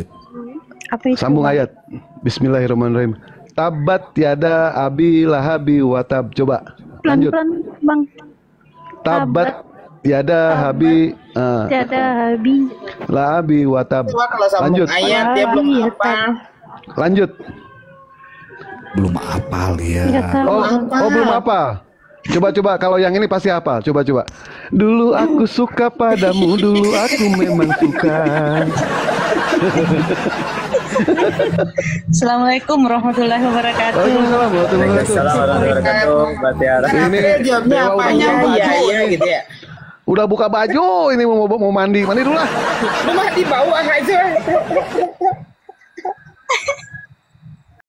[SPEAKER 14] itu?
[SPEAKER 19] Sambung ayat. Bismillahirrahmanirrahim. Tabat tiada abi lahabi watab. Coba. Lanjut.
[SPEAKER 14] Pelan-pelan Bang.
[SPEAKER 19] Tabat tiada habi.
[SPEAKER 14] Tiada habi.
[SPEAKER 19] Lahabi watab.
[SPEAKER 16] Kalau sambung ayat dia belum apa.
[SPEAKER 19] Lanjut.
[SPEAKER 15] Belum hafal ya.
[SPEAKER 19] Oh belum apa? Coba kalau yang ini pasti hafal. Coba. Dulu aku suka padamu, dulu aku memang suka.
[SPEAKER 8] Assalamualaikum warahmatullahi wabarakatuh.
[SPEAKER 19] Waalaikumsalam warahmatullahi wabarakatuh.
[SPEAKER 2] Mbak Tiara.
[SPEAKER 19] Ini
[SPEAKER 16] jawabnya apanya? Iya gitu ya.
[SPEAKER 19] Udah buka baju, ini mau mandi dulu lah.
[SPEAKER 16] Lu mah di bawah aja.